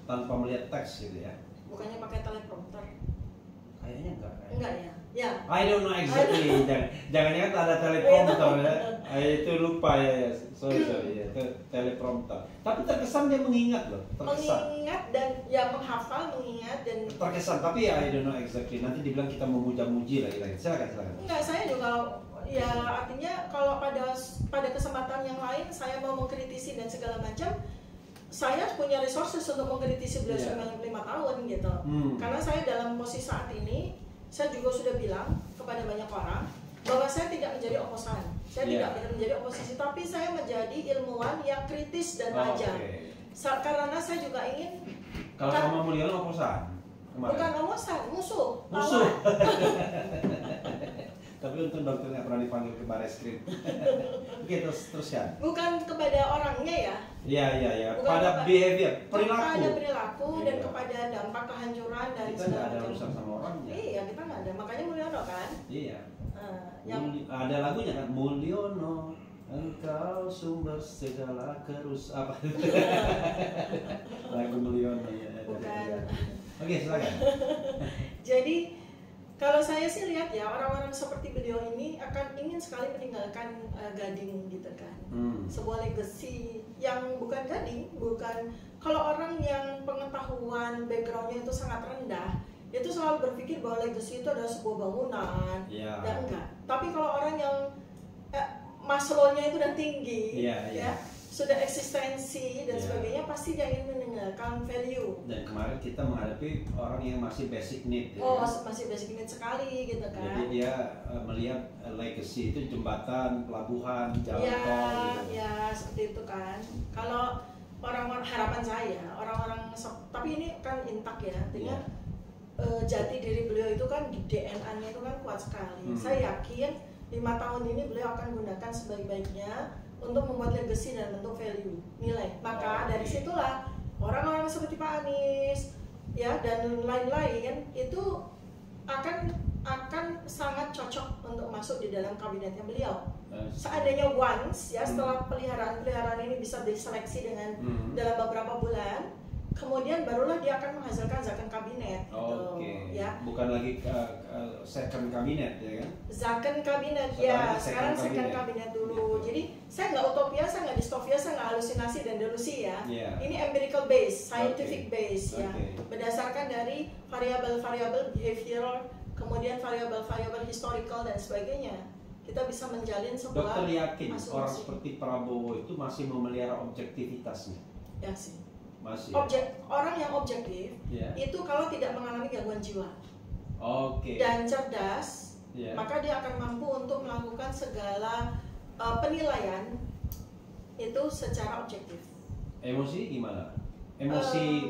tanpa melihat teks gitu ya. Bukannya pakai teleprompter? Kayaknya enggak ya. I don't know exactly. Jangan-jangan ada teleprompter ya. Itu lupa ya. Sorry ya. Teleprompter. Tapi terkesan dia mengingat loh. Mengingat dan ya menghafal, mengingat dan terkesan. Tapi ya I don't know exactly. Nanti dibilang kita memuja-muji lagi. Silakan. Enggak, saya juga ya artinya kalau pada kesempatan yang lain saya mau mengkritisi dan segala macam, saya punya resources untuk mengkritisi beliau selama 5 tahun gitu. Karena saya dalam posisi saat ini, saya juga sudah bilang kepada banyak orang bahwa saya tidak menjadi oposan. Saya tidak menjadi oposisi, tapi saya menjadi ilmuwan yang kritis dan tajam. Karena saya juga ingin. Kalau sama Mulyono oposan? Bukan oposan, musuh. Tapi untung dokter nggak pernah dipanggil ke Bareskrim. Oke, terus ya. Bukan kepada orangnya ya. Iya. Pada behavior, perilaku. Kepada perilaku dan kepada dampak kehancuran dan kita nggak ada urusan sama orangnya. Iya, kita nggak ada. Makanya Mulyono kan. Iya. Ada lagunya kan, Mulyono, engkau sumber segala apa? Lagu Mulyono ya. Bukan. Oke, silakan. Jadi kalau saya sih lihat ya, orang-orang seperti beliau ini akan ingin sekali meninggalkan Gading gitu kan. Sebuah legacy yang bukan Gading, bukan. Kalau orang yang pengetahuan backgroundnya itu sangat rendah, itu selalu berpikir bahwa legacy itu adalah sebuah bangunan, dan enggak. Tapi kalau orang yang Maslow-nya itu udah tinggi, ya sudah eksistensi dan sebagainya, pasti dia ingin meninggalkan value. Dan kemarin kita menghadapi orang yang masih basic need. Masih basic need sekali gitu kan. Jadi dia melihat legacy itu jembatan, pelabuhan, jalan tol. Ya seperti itu kan. Kalau orang-orang harapan saya, orang-orang tapi ini kan intak ya, artinya jati diri beliau itu kan DNA-nya itu kan kuat sekali. Saya yakin 5 tahun ini beliau akan gunakan sebaik-baiknya untuk membuat legacy dan bentuk value, nilai. Maka dari situlah orang-orang seperti Pak Anies ya dan lain-lain itu akan sangat cocok untuk masuk di dalam kabinetnya beliau. Seandainya once ya setelah peliharaan ini bisa diseleksi dengan dalam beberapa bulan, kemudian barulah dia akan menghasilkan zakon kabinet. Ya. Bukan lagi second kabinet ya kan? Zakon kabinet ya, sekarang second kabinet dulu. Jadi saya nggak utopia, saya nggak distopia, saya nggak halusinasi dan delusi ya. Ini empirical base, scientific base ya, berdasarkan dari variabel-variabel behavioral, kemudian variabel-variabel historical dan sebagainya. Kita bisa menjalin sebuah. Dokter yakin orang seperti Prabowo itu masih memelihara objektivitasnya? Ya sih. Masih. Orang yang objektif itu kalau tidak mengalami gangguan jiwa Oke. dan cerdas, maka dia akan mampu untuk melakukan segala penilaian itu secara objektif. Emosi gimana? Emosi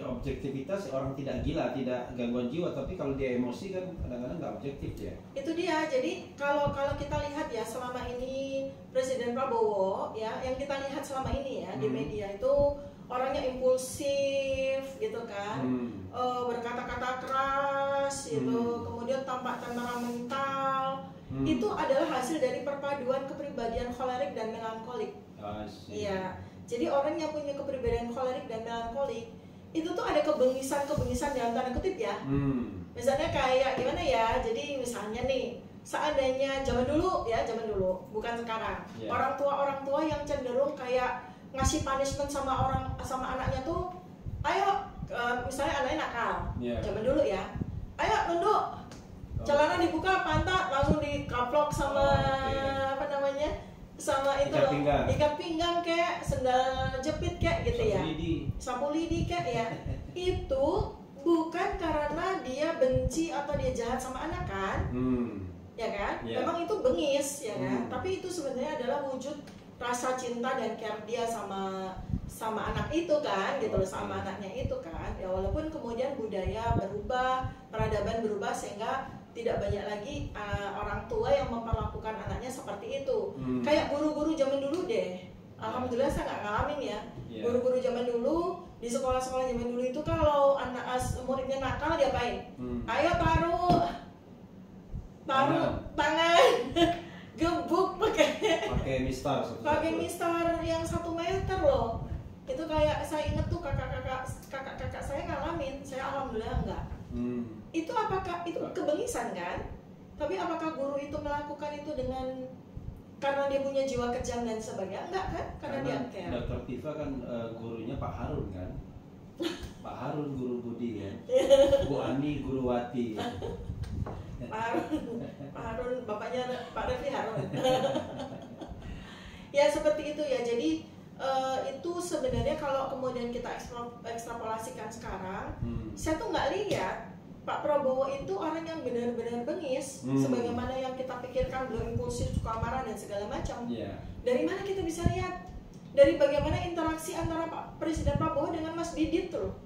objektivitas orang tidak gila, tidak gangguan jiwa, tapi kalau dia emosi kan kadang-kadang nggak objektif ya. Itu dia. Jadi kalau kita lihat ya selama ini Presiden Prabowo ya, yang kita lihat selama ini ya di media itu orangnya impulsif gitu kan, berkata-kata keras gitu, kemudian tampak temperamental. Itu adalah hasil dari perpaduan kepribadian kolerik dan melankolik. Iya. Jadi orang yang punya kepribadian kolerik dan melankolik itu tuh ada kebengisan dalam tanda kutip ya. Misalnya kayak gimana ya? Jadi misalnya nih, seandainya zaman dulu, bukan sekarang. Orang tua yang cenderung kayak ngasih punishment sama anaknya tuh, ayo misalnya anaknya nakal, zaman dulu ya, ayo nunduk, celana dibuka, pantat langsung dikaplok sama sama itu ikat pinggang kayak sendal jepit kayak gitu ya, sapu lidi kayak ya. Itu bukan karena dia benci atau dia jahat sama anak kan, ya kan? Memang itu bengis ya kan, tapi itu sebenarnya adalah wujud rasa cinta dan care dia sama anak itu kan, gitu loh, sama anaknya itu kan. Ya walaupun kemudian budaya berubah, peradaban berubah sehingga tidak banyak lagi orang tua yang memperlakukan anaknya seperti itu. Kayak guru-guru zaman dulu deh. Alhamdulillah saya nggak ngalamin ya. Guru-guru zaman dulu di sekolah-sekolah zaman dulu itu kalau muridnya nakal diapain? Ayo taruh tangan. Gebuk pakai mistar yang 1 meter loh. Itu kayak saya inget tuh kakak saya ngalamin, saya alhamdulillah enggak. Itu apakah itu kebengisan kan? Tapi apakah guru itu melakukan itu karena dia punya jiwa kejam dan sebagainya? Enggak kan? Karena dia care. Dokter Tifa kan gurunya Pak Harun kan? Pak Harun guru Budi kan? Bu Ani guru Wati. Pak Harun, bapaknya Pak Refli Harun. Ya seperti itu ya. Jadi itu sebenarnya kalau kemudian kita ekstrapolasikan sekarang, saya tuh nggak lihat Pak Prabowo itu orang yang benar-benar bengis, sebagaimana yang kita pikirkan beliau impulsif, suka marah dan segala macam. Dari mana kita bisa lihat? Dari bagaimana interaksi antara Pak Presiden Prabowo dengan Mas Didit tuh.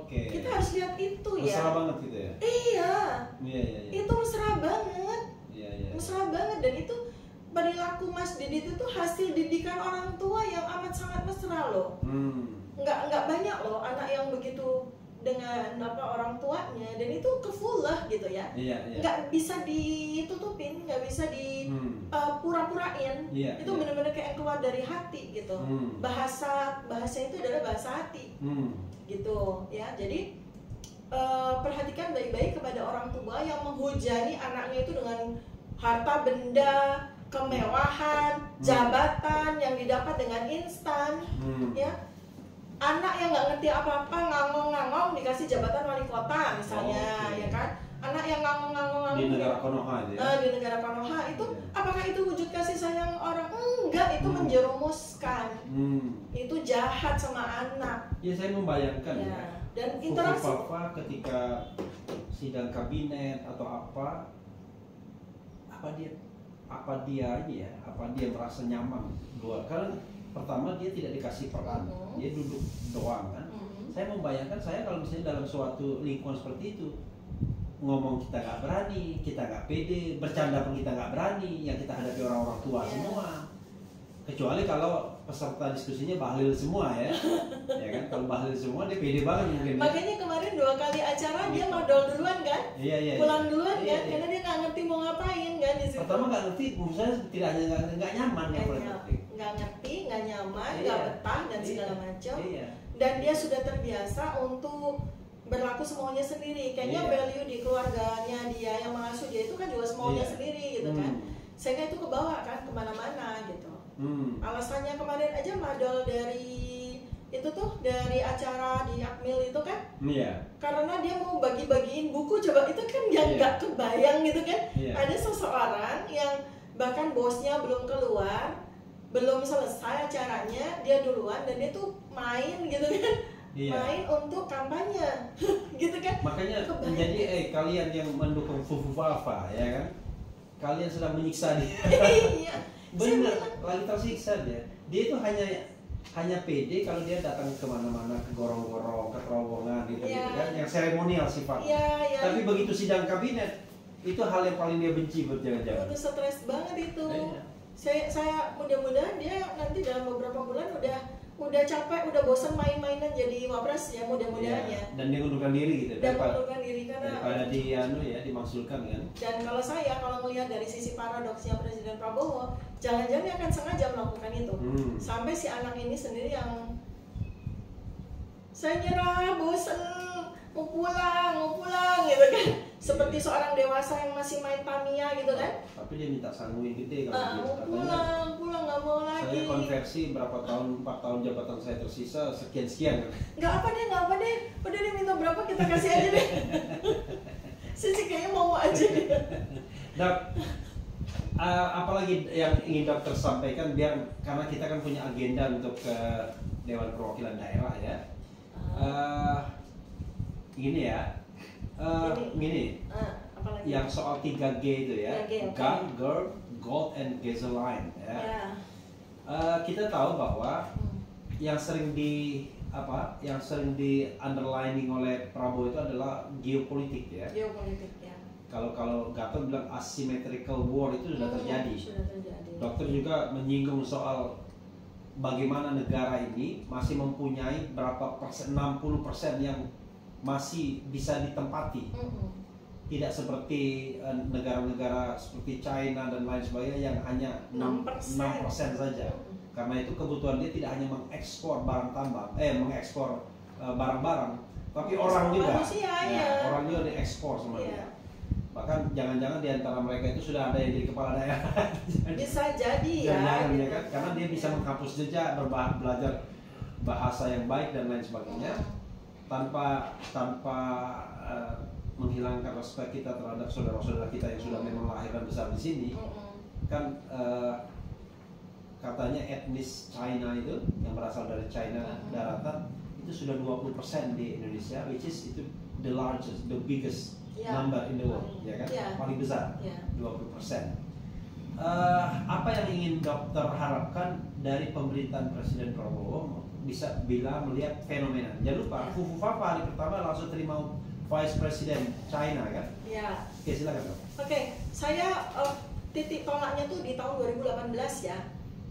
Kita harus lihat itu ya. Mesra banget gitu ya? Iya. Itu mesra banget. Mesra banget, dan itu perilaku Mas Didit itu hasil didikan orang tua yang amat sangat mesra loh. Nggak banyak loh anak yang begitu dengan orang tuanya, dan itu kefulah gitu ya. Nggak bisa ditutupin, nggak bisa pura-purain. Itu benar-benar kayak keluar dari hati gitu. Bahasa itu adalah bahasa hati. Gitu ya. Jadi perhatikan baik-baik kepada orang tua yang menghujani anaknya itu dengan harta benda, kemewahan, jabatan yang didapat dengan instan, ya. Anak yang nggak ngerti apa-apa, ngangong-ngangong dikasih jabatan wali kota misalnya, ya kan? Anak yang ngangong-ngangong di negara Konoha ya? Di negara Konoha itu, apakah itu wujud kasih sayang orang? Enggak, itu menjerumuskan. Itu jahat sama anak. Ya saya membayangkan ya. Dan interaksi Papa ketika sidang kabinet atau apa dia merasa nyaman luar, karena pertama dia tidak dikasih peran, dia duduk doang kan. Saya membayangkan saya kalau misalnya dalam suatu lingkungan seperti itu, ngomong kita nggak berani, kita nggak pede, bercanda pun kita nggak berani, yang kita hadapi orang-orang tua semua. Kecuali kalau peserta diskusinya bahlil semua ya, ya kan? Kalau bahlil semua dia pede banget mungkin. Makanya kemarin 2 kali acara dia modal duluan kan, pulang duluan kan, karena dia nggak ngerti mau ngapain kan di situ. Pertama nggak ngerti, misalnya tidak hanya nggak nyaman ya, nggak ngerti, nggak nyaman, nggak betah dan segala macam. Dan dia sudah terbiasa untuk berlaku semaunya sendiri. Kayaknya value di keluarganya dia yang mengasuh dia itu kan juga semaunya sendiri gitu kan. Sehingga itu kebawa kan kemana-mana gitu. Alasannya kemarin aja madol dari itu tuh dari acara di Akmil itu kan, karena dia mau bagi-bagiin buku. Coba itu kan yang nggak kebayang gitu kan. Ada seseorang yang bahkan bosnya belum keluar, belum selesai acaranya, dia duluan dan dia tuh main gitu kan, main untuk kampanye gitu kan. Makanya jadi kalian yang mendukung Fufu Fafa ya kan, kalian sedang menyiksa dia. Benar, lagi tersiksa dia. Dia itu hanya pede kalau dia datang kemana-mana, ke gorong-gorong, ke terowongan gitu, kan, yang seremonial sifatnya. Tapi begitu sidang kabinet, itu hal yang paling dia benci buat jangan-jangan. Itu stres banget itu. Saya mudah-mudahan dia nanti dalam beberapa bulan udah capek, udah bosan main-mainan jadi wapres ya, mudah-mudahan ya. Dan dia mengundurkan diri gitu. Dan mengundurkan diri karena daripada dimaksudkan kan. Dan kalau melihat dari sisi paradoksnya Presiden Prabowo, jangan-jangan dia akan sengaja melakukan itu. Sampai si anak ini sendiri yang saya nyerah, bosan, mau pulang gitu kan. Seperti seorang dewasa yang masih main Tamiya gitu kan. Tapi dia minta sangu yang gede kalau pulang nggak mau lagi. Saya konversi berapa tahun, 4 tahun jabatan saya tersisa sekian kan. Nggak apa deh, udah dia minta berapa kita kasih aja deh. Sisi kayaknya mau aja deh. Dok, apalagi yang ingin dokter sampaikan, biar karena kita kan punya agenda untuk ke Dewan Perwakilan Daerah ya. Gini ya. Yang soal 3G itu ya, gun, girl, gold, and gasoline ya. Kita tahu bahwa yang sering di underlining oleh Prabowo itu adalah geopolitik ya. Kalau Gatot bilang asymmetrical war itu sudah terjadi. Dokter juga menyinggung soal bagaimana negara ini masih mempunyai berapa persen, 60% yang masih bisa ditempati. Tidak seperti negara-negara seperti China dan lain sebagainya yang hanya 6% saja. Karena itu kebutuhan dia tidak hanya mengekspor barang tambang, mengekspor barang-barang, tapi orang juga. Orang juga diekspor sama dia. Bahkan jangan-jangan di antara mereka itu sudah ada yang jadi kepala daerah. Bisa jadi ya. Gitu. Kan? Karena dia bisa menghapus jejak, belajar bahasa yang baik dan lain sebagainya. tanpa menghilangkan respek kita terhadap saudara-saudara kita yang sudah memang lahir dan besar di sini. Kan katanya etnis China itu yang berasal dari China daratan itu sudah 20% di Indonesia, which is itu the largest, the biggest number in the world, ya kan? Paling besar, 20%. Apa yang ingin dokter harapkan dari pemerintahan Presiden Prabowo bisa bila melihat fenomena? Jangan lupa, Fufu Fafa hari pertama langsung terima Vice President China kan? Oke, silakan dok. Saya titik tolaknya tuh di tahun 2018 ya.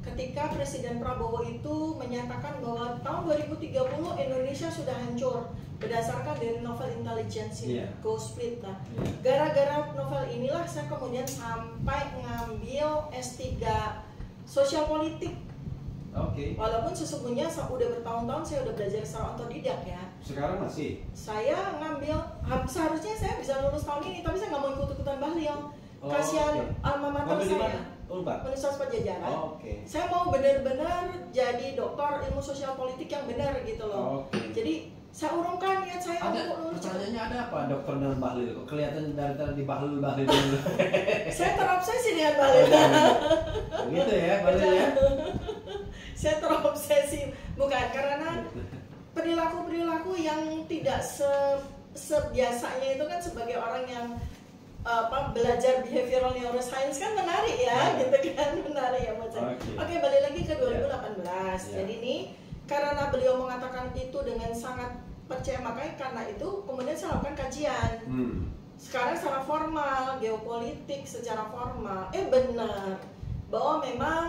Ketika Presiden Prabowo itu menyatakan bahwa tahun 2030 Indonesia sudah hancur berdasarkan dari novel intelligence Ghost Fleet lah. Gara-gara novel inilah saya kemudian sampai ngambil S3 sosial politik. Walaupun sesungguhnya udah bertahun-tahun saya udah belajar secara otodidak ya. Sekarang masih? Saya ngambil, seharusnya saya bisa lulus tahun ini, tapi saya nggak mau ikut-ikutan bahlil. Kasihan alma mater saya, Universitas Padjadjaran. Saya mau benar-benar jadi doktor ilmu sosial politik yang benar gitu loh. Jadi saya urungkan niat saya untuk lulus. Pertanyaannya ada apa dokter dengan bahlil? Kok kelihatan dari tadi bahlil dulu. Saya terobsesi dengan bahlil. Gitu ya bahlil ya. Saya terobsesi, bukan karena perilaku-perilaku yang tidak sebiasanya itu kan sebagai orang yang belajar behavioral neuroscience kan menarik ya, gitu kan, menarik ya buat saya. Oke, balik lagi ke 2018. Jadi ini karena beliau mengatakan itu dengan sangat percaya, makanya karena itu kemudian saya lakukan kajian. Sekarang secara formal, geopolitik secara formal, benar bahwa memang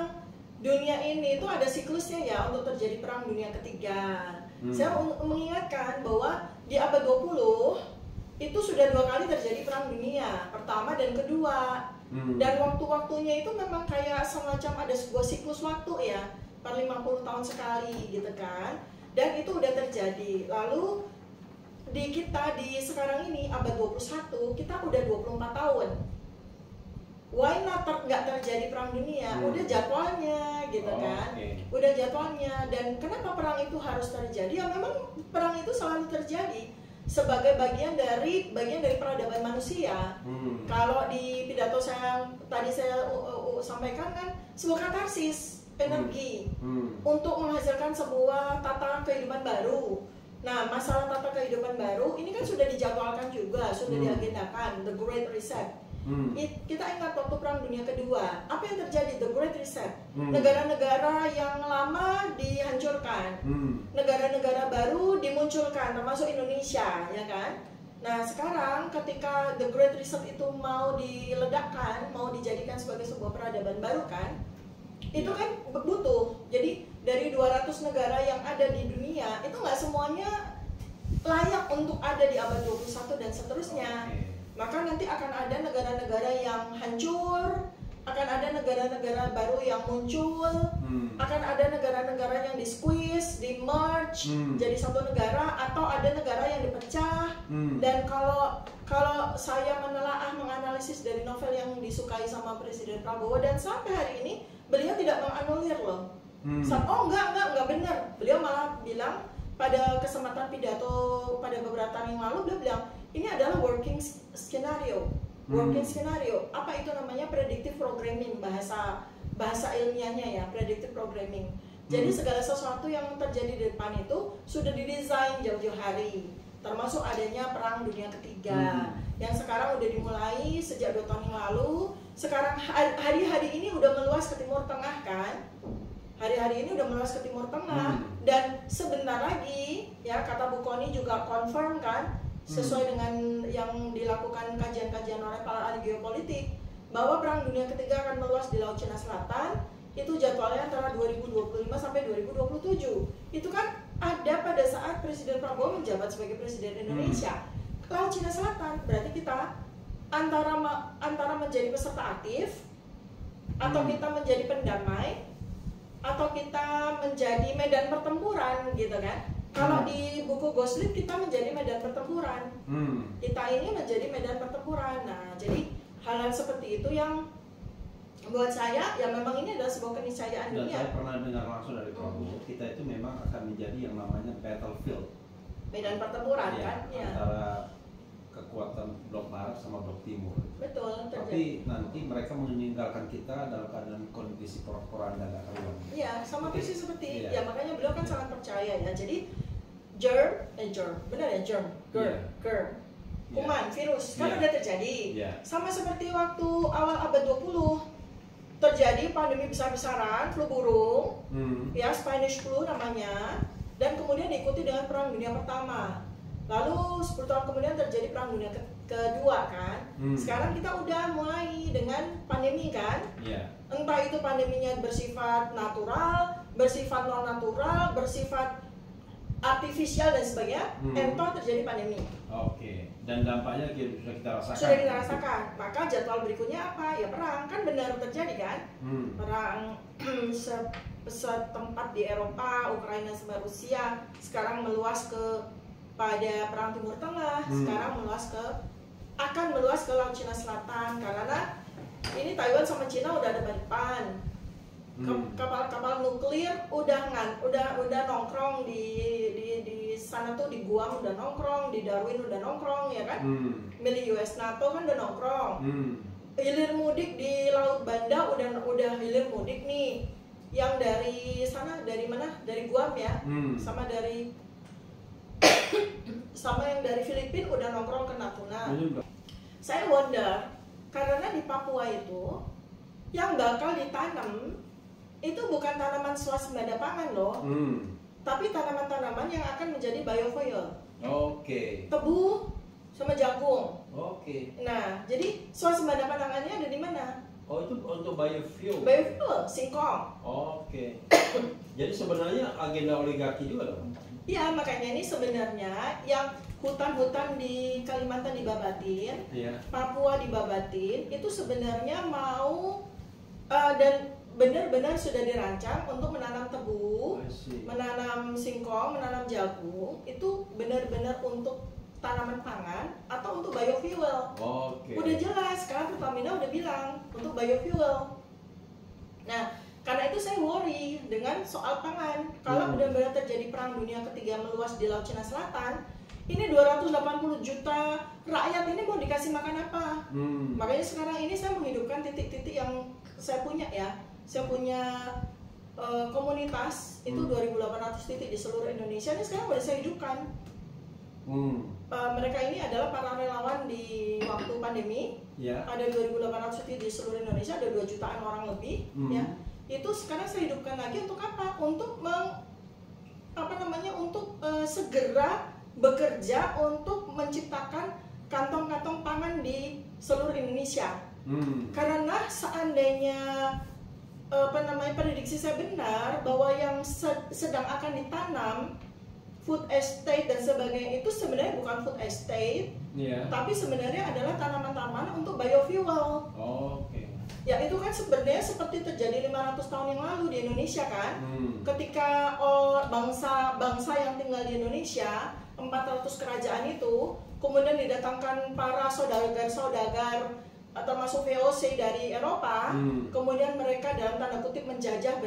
dunia ini itu ada siklusnya ya untuk terjadi perang dunia ketiga. Saya mengingatkan bahwa di abad 20 itu sudah 2 kali terjadi perang dunia, pertama dan kedua. Dan waktu-waktunya itu memang kayak semacam ada sebuah siklus waktu ya, per 50 tahun sekali gitu kan. Dan itu udah terjadi. Lalu di kita di sekarang ini abad 21 kita udah 24 tahun. Why not nggak terjadi perang dunia? Udah jadwalnya gitu kan. Udah jadwalnya. Dan kenapa perang itu harus terjadi? Ya memang perang itu selalu terjadi sebagai bagian dari peradaban manusia. Kalau di pidato saya tadi saya sampaikan kan sebuah katarsis energi untuk menghasilkan sebuah tata kehidupan baru. Nah, masalah tata kehidupan baru ini kan sudah dijadwalkan juga, sudah diagendakan, the Great Reset. Kita ingat waktu Perang Dunia Kedua, apa yang terjadi? The Great Reset. Negara-negara yang lama dihancurkan, negara-negara baru dimunculkan, termasuk Indonesia, ya kan? Nah, sekarang ketika The Great Reset itu mau diledakkan, mau dijadikan sebagai sebuah peradaban baru kan, itu kan butuh. Jadi dari 200 negara yang ada di dunia, itu nggak semuanya layak untuk ada di abad 21 dan seterusnya. Maka nanti akan ada negara-negara yang hancur, akan ada negara-negara baru yang muncul, akan ada negara-negara yang di-squeeze, di-merge jadi satu negara, atau ada negara yang dipecah. Dan kalau saya menganalisis dari novel yang disukai sama Presiden Prabowo, dan sampai hari ini beliau tidak menganulir loh. Oh enggak benar. Beliau malah bilang pada kesempatan pidato pada beberapa tahun yang lalu, beliau bilang ini adalah working scenario. Working scenario, apa itu namanya? Predictive programming, bahasa ilmiahnya ya, predictive programming. Jadi segala sesuatu yang terjadi di depan itu sudah didesain jauh-jauh hari, termasuk adanya perang dunia ketiga yang sekarang udah dimulai sejak 2 tahun yang lalu. Sekarang hari-hari ini udah meluas ke Timur Tengah kan? Hari-hari ini udah meluas ke Timur Tengah, dan sebentar lagi ya, kata Bu Kony juga confirm kan, sesuai dengan yang dilakukan kajian-kajian oleh para ahli geopolitik, bahwa perang dunia ketiga akan meluas di Laut Cina Selatan. Itu jadwalnya antara 2025 sampai 2027. Itu kan ada pada saat Presiden Prabowo menjabat sebagai Presiden Indonesia. Laut Cina Selatan berarti kita antara menjadi peserta aktif, atau kita menjadi pendamai, atau kita menjadi medan pertempuran gitu kan. Kalau di buku Goslip kita menjadi medan pertempuran, kita ini menjadi medan pertempuran. Nah, jadi hal-hal seperti itu yang buat saya ya memang ini adalah sebuah keniscayaan dunia. Dan saya pernah dengar langsung dari Prabowo, kita itu memang akan menjadi yang namanya battlefield, medan pertempuran ya, kan ya. Antara kekuatan blok barat sama blok timur. Betul, terjadi. Tapi nanti mereka meninggalkan kita dalam keadaan kondisi porak-poranda dan karuan. Iya, sama persis seperti ya, makanya beliau kan sangat percaya ya. Jadi benar ya, kuman, virus kan udah terjadi. Sama seperti waktu awal abad 20 terjadi pandemi besar-besaran, flu burung, ya Spanish flu namanya, dan kemudian diikuti dengan Perang Dunia Pertama. Lalu 10 tahun kemudian terjadi Perang Dunia Kedua kan. Sekarang kita udah mulai dengan pandemi kan. Entah itu pandeminya bersifat natural, bersifat non natural, bersifat artifisial dan sebagainya, entah terjadi pandemi. Dan dampaknya sudah kita rasakan. Sudah kita rasakan. Maka jadwal berikutnya apa? Ya perang, kan benar terjadi kan? Perang setempat di Eropa, Ukraina sama Rusia, sekarang meluas pada perang Timur Tengah, sekarang akan meluas ke Laut Cina Selatan, karena ini Taiwan sama Cina udah ada baripan. Kapal-kapal nuklir udah nongkrong di sana tuh, di Guam udah nongkrong, di Darwin udah nongkrong ya kan, milik US NATO kan udah nongkrong. Hilir mudik di Laut Banda udah hilir mudik nih, yang dari sana, dari mana, dari Guam ya, sama yang dari Filipina udah nongkrong ke Natuna. Saya wonder, karena di Papua itu yang bakal ditanam itu bukan tanaman swasembada pangan loh, tapi tanaman-tanaman yang akan menjadi biofuel. Oke. Tebu sama jagung. Oke. Nah, jadi swasembada pangannya ada di mana? Oh, itu untuk biofuel. Biofuel, singkong. Oke. Jadi sebenarnya agenda oligarki juga loh. Iya, makanya ini sebenarnya yang hutan-hutan di Kalimantan dibabatin, Iya. Papua dibabatin, itu sebenarnya mau dan benar-benar sudah dirancang untuk menanam tebu, I see. menanam singkong, menanam jagung, itu benar-benar untuk tanaman pangan atau untuk biofuel. Oke. Udah jelas, sekarang Pertamina udah bilang untuk biofuel. Nah, karena itu saya worry dengan soal pangan. Kalau benar-benar terjadi perang dunia ketiga meluas di Laut Cina Selatan, ini 280 juta rakyat ini mau dikasih makan apa? Makanya sekarang ini saya menghidupkan titik-titik yang saya punya ya. Saya punya komunitas itu 2.800 titik di seluruh Indonesia. Ini sekarang udah saya hidupkan. Mereka ini adalah para relawan di waktu pandemi. Ya. Ada 2.800 titik di seluruh Indonesia, ada 2 jutaan orang lebih. Ya, itu sekarang saya hidupkan lagi untuk apa? Untuk untuk segera bekerja untuk menciptakan kantong-kantong pangan di seluruh Indonesia. Karena seandainya prediksi saya benar bahwa yang sedang akan ditanam food estate dan sebagainya itu sebenarnya bukan food estate, tapi sebenarnya adalah tanaman-tanaman untuk biofuel. Oke. Ya itu kan sebenarnya seperti terjadi 500 tahun yang lalu di Indonesia kan, ketika bangsa yang tinggal di Indonesia 400 kerajaan itu kemudian didatangkan para saudagar termasuk VOC dari Eropa, kemudian mereka dalam tanda kutip menjajah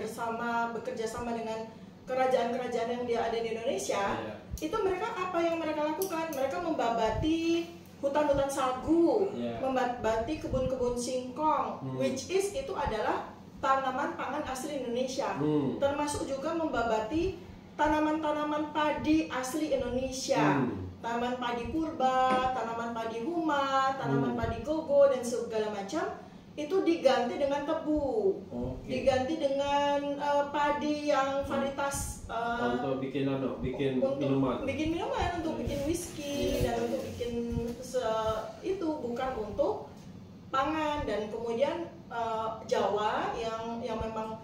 bekerja sama dengan kerajaan-kerajaan yang dia ada di Indonesia. Itu mereka apa yang mereka lakukan? Mereka membabati hutan-hutan sagu, membabati kebun-kebun singkong, which is itu adalah tanaman pangan asli Indonesia, termasuk juga membabati tanaman-tanaman padi asli Indonesia. Tanaman padi purba, tanaman padi huma, tanaman padi gogo dan segala macam itu diganti dengan tebu, diganti dengan padi yang varietas untuk bikin minuman, untuk bikin whisky dan untuk bikin itu bukan untuk pangan. Dan kemudian Jawa yang memang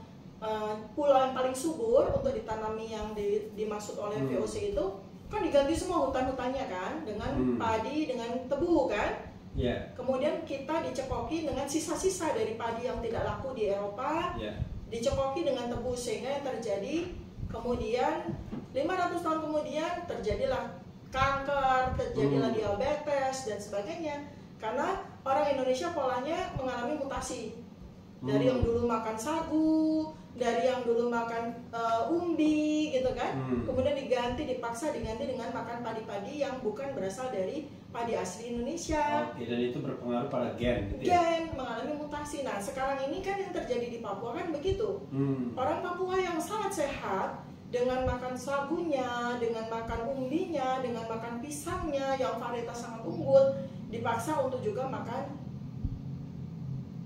pulau yang paling subur untuk ditanami yang dimaksud oleh VOC itu kan diganti semua hutan-hutannya kan dengan padi, dengan tebu kan. Kemudian kita dicekoki dengan sisa-sisa dari padi yang tidak laku di Eropa, dicekoki dengan tebu, sehingga yang terjadi kemudian 500 tahun kemudian terjadilah kanker, terjadilah diabetes dan sebagainya, karena orang Indonesia polanya mengalami mutasi dari yang dulu makan sagu, dari yang dulu makan umbi gitu kan, kemudian dipaksa diganti dengan makan padi-padi yang bukan berasal dari padi asli Indonesia. Dan itu berpengaruh pada gen gitu gen mengalami mutasi. Nah sekarang ini kan yang terjadi di Papua kan begitu. Orang Papua yang sangat sehat dengan makan sagunya, dengan makan umbinya, dengan makan pisangnya yang varietas sangat unggul, dipaksa untuk juga makan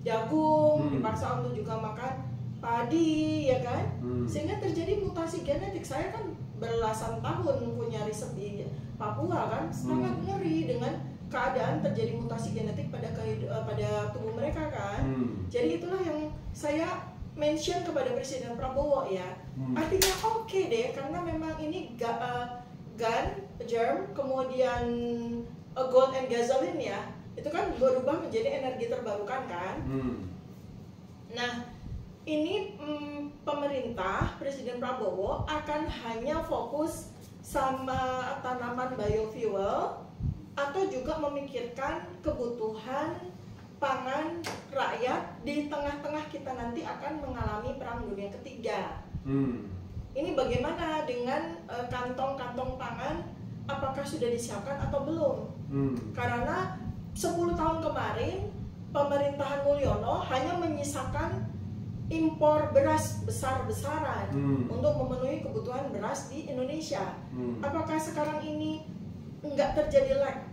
jagung, dipaksa untuk juga makan padi, ya kan? Sehingga terjadi mutasi genetik. Saya kan belasan tahun punya riset di Papua kan, sangat ngeri dengan keadaan terjadi mutasi genetik pada tubuh mereka kan. Jadi itulah yang saya mention kepada Presiden Prabowo ya. Artinya oke deh, karena memang ini gun, germ, kemudian gold and gasoline ya, itu kan berubah menjadi energi terbarukan kan. Nah ini pemerintah Presiden Prabowo akan hanya fokus sama tanaman biofuel atau juga memikirkan kebutuhan pangan rakyat di tengah-tengah kita nanti akan mengalami perang dunia ketiga. Ini bagaimana dengan kantong-kantong pangan, apakah sudah disiapkan atau belum? Karena 10 tahun kemarin pemerintahan Mulyono hanya menyisakan impor beras besar-besaran untuk memenuhi kebutuhan beras di Indonesia. Apakah sekarang ini nggak terjadi lag?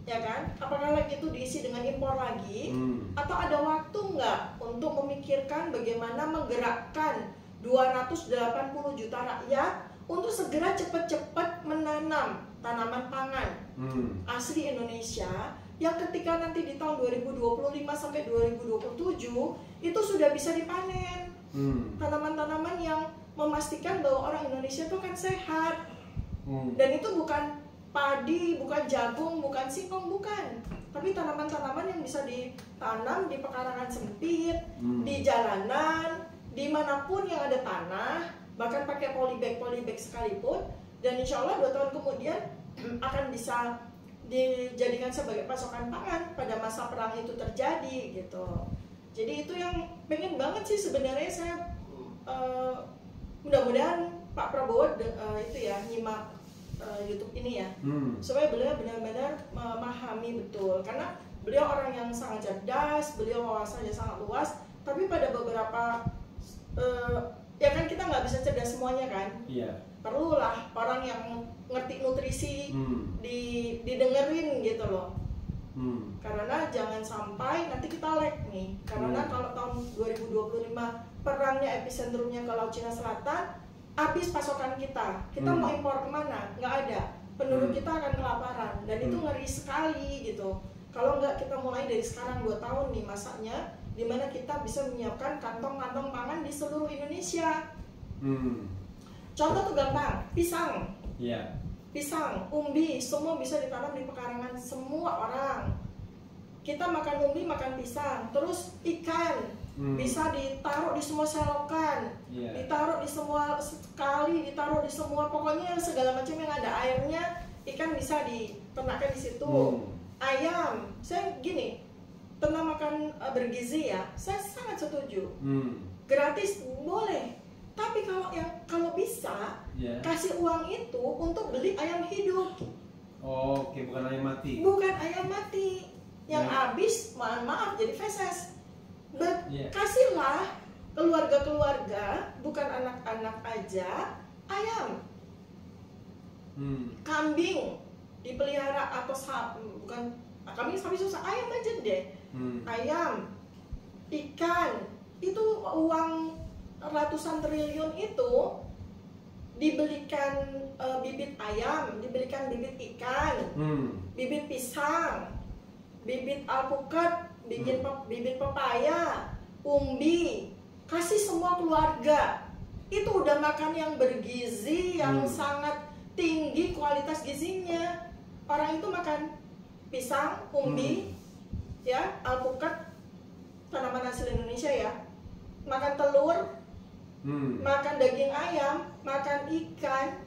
Ya kan? Apakah lag itu diisi dengan impor lagi? Atau ada waktu nggak untuk memikirkan bagaimana menggerakkan 280 juta rakyat untuk segera cepat-cepat menanam tanaman pangan asli Indonesia yang ketika nanti di tahun 2025 sampai 2027 itu sudah bisa dipanen. Tanaman-tanaman yang memastikan bahwa orang Indonesia itu kan sehat. Dan itu bukan padi, bukan jagung, bukan singkong, bukan. Tapi tanaman-tanaman yang bisa ditanam di pekarangan sempit, di jalanan, dimanapun yang ada tanah, bahkan pakai polybag sekalipun. Dan insya Allah 2 tahun kemudian akan bisa dijadikan sebagai pasokan pangan pada masa perang itu terjadi gitu. Jadi itu yang pengen banget sih sebenarnya saya, mudah-mudahan Pak Prabowo itu ya nyimak YouTube ini ya, supaya beliau benar-benar memahami betul, karena beliau orang yang sangat cerdas, beliau wawasannya sangat luas, tapi pada beberapa ya kan kita nggak bisa cerdas semuanya kan. Perlulah orang yang ngerti nutrisi didengerin gitu loh. Karena jangan sampai nanti kita lag nih, karena kalau tahun 2025 perangnya epicentrumnya ke Laut Cina Selatan, habis pasokan kita mau impor kemana? Nggak ada. Penduduk kita akan kelaparan, dan itu ngeri sekali gitu. Kalau nggak kita mulai dari sekarang 2 tahun nih masaknya, dimana kita bisa menyiapkan kantong-kantong pangan di seluruh Indonesia. Contoh tuh gampang, pisang. Pisang, umbi, semua bisa ditanam di pekarangan semua orang. Kita makan umbi, makan pisang. Terus ikan, bisa ditaruh di semua selokan, ditaruh di semua kali, ditaruh di semua, pokoknya segala macam yang ada airnya, ikan bisa diternakkan di situ. Ayam, saya gini, ternak makan bergizi ya, saya sangat setuju. Gratis boleh, tapi kalau bisa kasih uang itu untuk beli ayam hidup. Oke, bukan ayam mati. Bukan ayam mati yang habis, maaf jadi feses. Kasihlah keluarga-keluarga, bukan anak-anak aja, ayam, kambing dipelihara, atau bukan kambing sapi susah, ayam aja deh. Ayam, ikan, itu uang ratusan triliun itu dibelikan bibit ayam, dibelikan bibit ikan, bibit pisang, bibit alpukat, bibit pepaya, umbi, kasih semua keluarga. Itu udah makan yang bergizi, yang sangat tinggi kualitas gizinya. Orang itu makan pisang, umbi, ya, alpukat, tanaman hasil Indonesia ya, makan telur, makan daging ayam, makan ikan,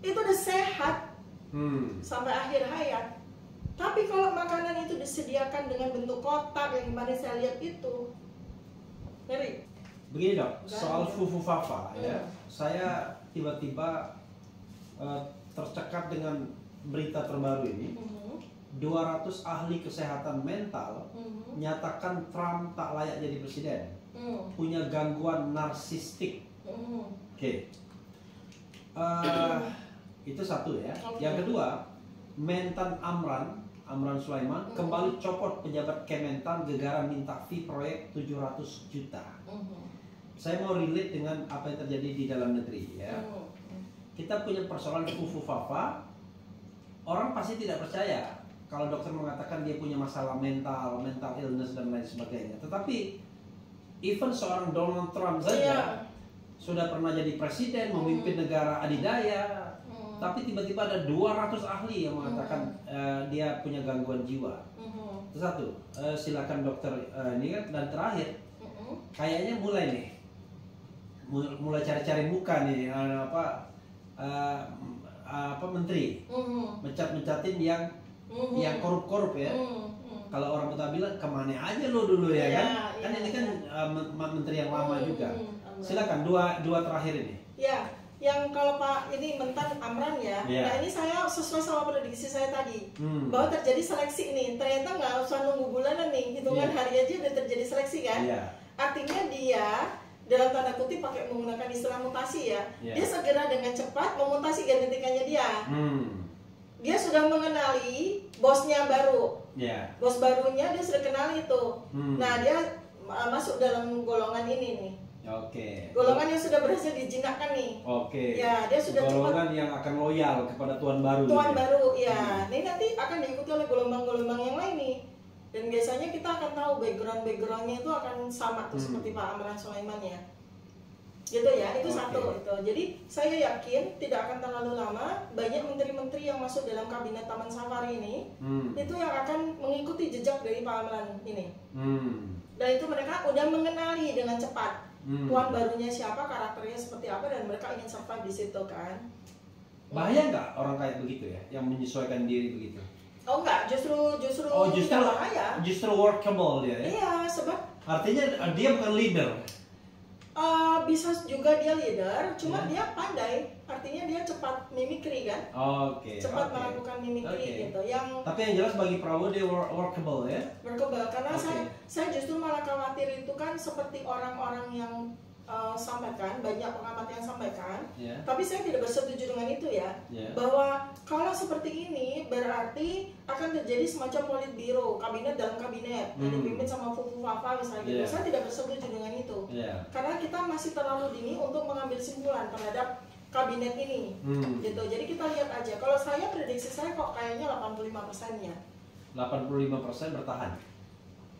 itu udah sehat sampai akhir hayat. Tapi kalau makanan itu disediakan dengan bentuk kotak yang kemarin saya lihat itu, ngeri. Begini dok, soal fufu fafa ya, saya tiba-tiba tercekat dengan berita terbaru ini. 200 ahli kesehatan mental nyatakan Trump tak layak jadi presiden, punya gangguan narsistik. Itu satu ya. Yang kedua, Mentan Amran Sulaiman kembali copot pejabat Kementan gegara minta fee proyek 700 juta. Saya mau relate dengan apa yang terjadi di dalam negeri ya. Kita punya persoalan fufu fafa. Orang pasti tidak percaya kalau dokter mengatakan dia punya masalah mental illness dan lain sebagainya. Tetapi even seorang Donald Trump saja sudah pernah jadi presiden, memimpin negara adidaya. Tapi tiba-tiba ada 200 ahli yang mengatakan dia punya gangguan jiwa. Itu satu. Silakan dokter ini kan. Dan terakhir, kayaknya mulai cari-cari muka nih menteri, mencatin yang korup-korup ya. Kalau orang kota bilang kemana aja lo dulu ya kan? Kan ini kan menteri yang lama juga. Silakan dua terakhir ini. Ya. Yang kalau Pak ini Mentan Amran ya, nah ini saya sesuai sama prediksi saya tadi, bahwa terjadi seleksi ini. Ternyata nggak usah nunggu bulanan nih, hitungan hari aja udah terjadi seleksi kan. Artinya dia dalam tanda kutip pakai menggunakan istilah mutasi ya, dia segera dengan cepat memutasi genetikanya dia. Dia sudah mengenali bosnya baru, bos barunya dia sudah kenal itu. Nah dia masuk dalam golongan ini nih. Oke. Golongan yang sudah berhasil dijinakkan nih. Oke. Ya, dia sudah golongan yang akan loyal kepada tuan baru. Tuan baru, ya. Ini nanti akan diikuti oleh gelombang-gelombang yang lain nih. Dan biasanya kita akan tahu background-backgroundnya itu akan sama tuh seperti Pak Amran Sulaiman ya. Gitu ya, itu satu itu. Jadi saya yakin tidak akan terlalu lama banyak menteri-menteri yang masuk dalam kabinet Taman Safari ini itu yang akan mengikuti jejak dari Pak Amran ini. Dan itu mereka udah mengenali dengan cepat tuan barunya siapa, karakternya seperti apa, dan mereka ingin survive di situ kan. Bahaya nggak orang kayak begitu ya, yang menyesuaikan diri begitu? Oh enggak, justru tidak bahaya. Justru workable dia ya? Iya, sebab artinya dia bukan leader. Bisa juga dia leader, cuma dia pandai, artinya dia cepat mimikri kan? Cepat melakukan mimikri gitu. Tapi yang jelas bagi Prabowo dia workable ya? Workable, karena saya justru malah khawatir itu kan seperti orang-orang yang sampaikan, banyak pengamat yang sampaikan, tapi saya tidak bersetuju dengan itu ya, bahwa kalau seperti ini berarti akan terjadi semacam politbiro, kabinet dalam kabinet, yang dipimpin sama Fufu Fafa misalnya gitu. Saya tidak bersetuju dengan itu, karena kita masih terlalu dini untuk mengambil simpulan terhadap kabinet ini, gitu. Jadi kita lihat aja. Kalau saya prediksi saya kok kayaknya 85%-nya. 85% bertahan.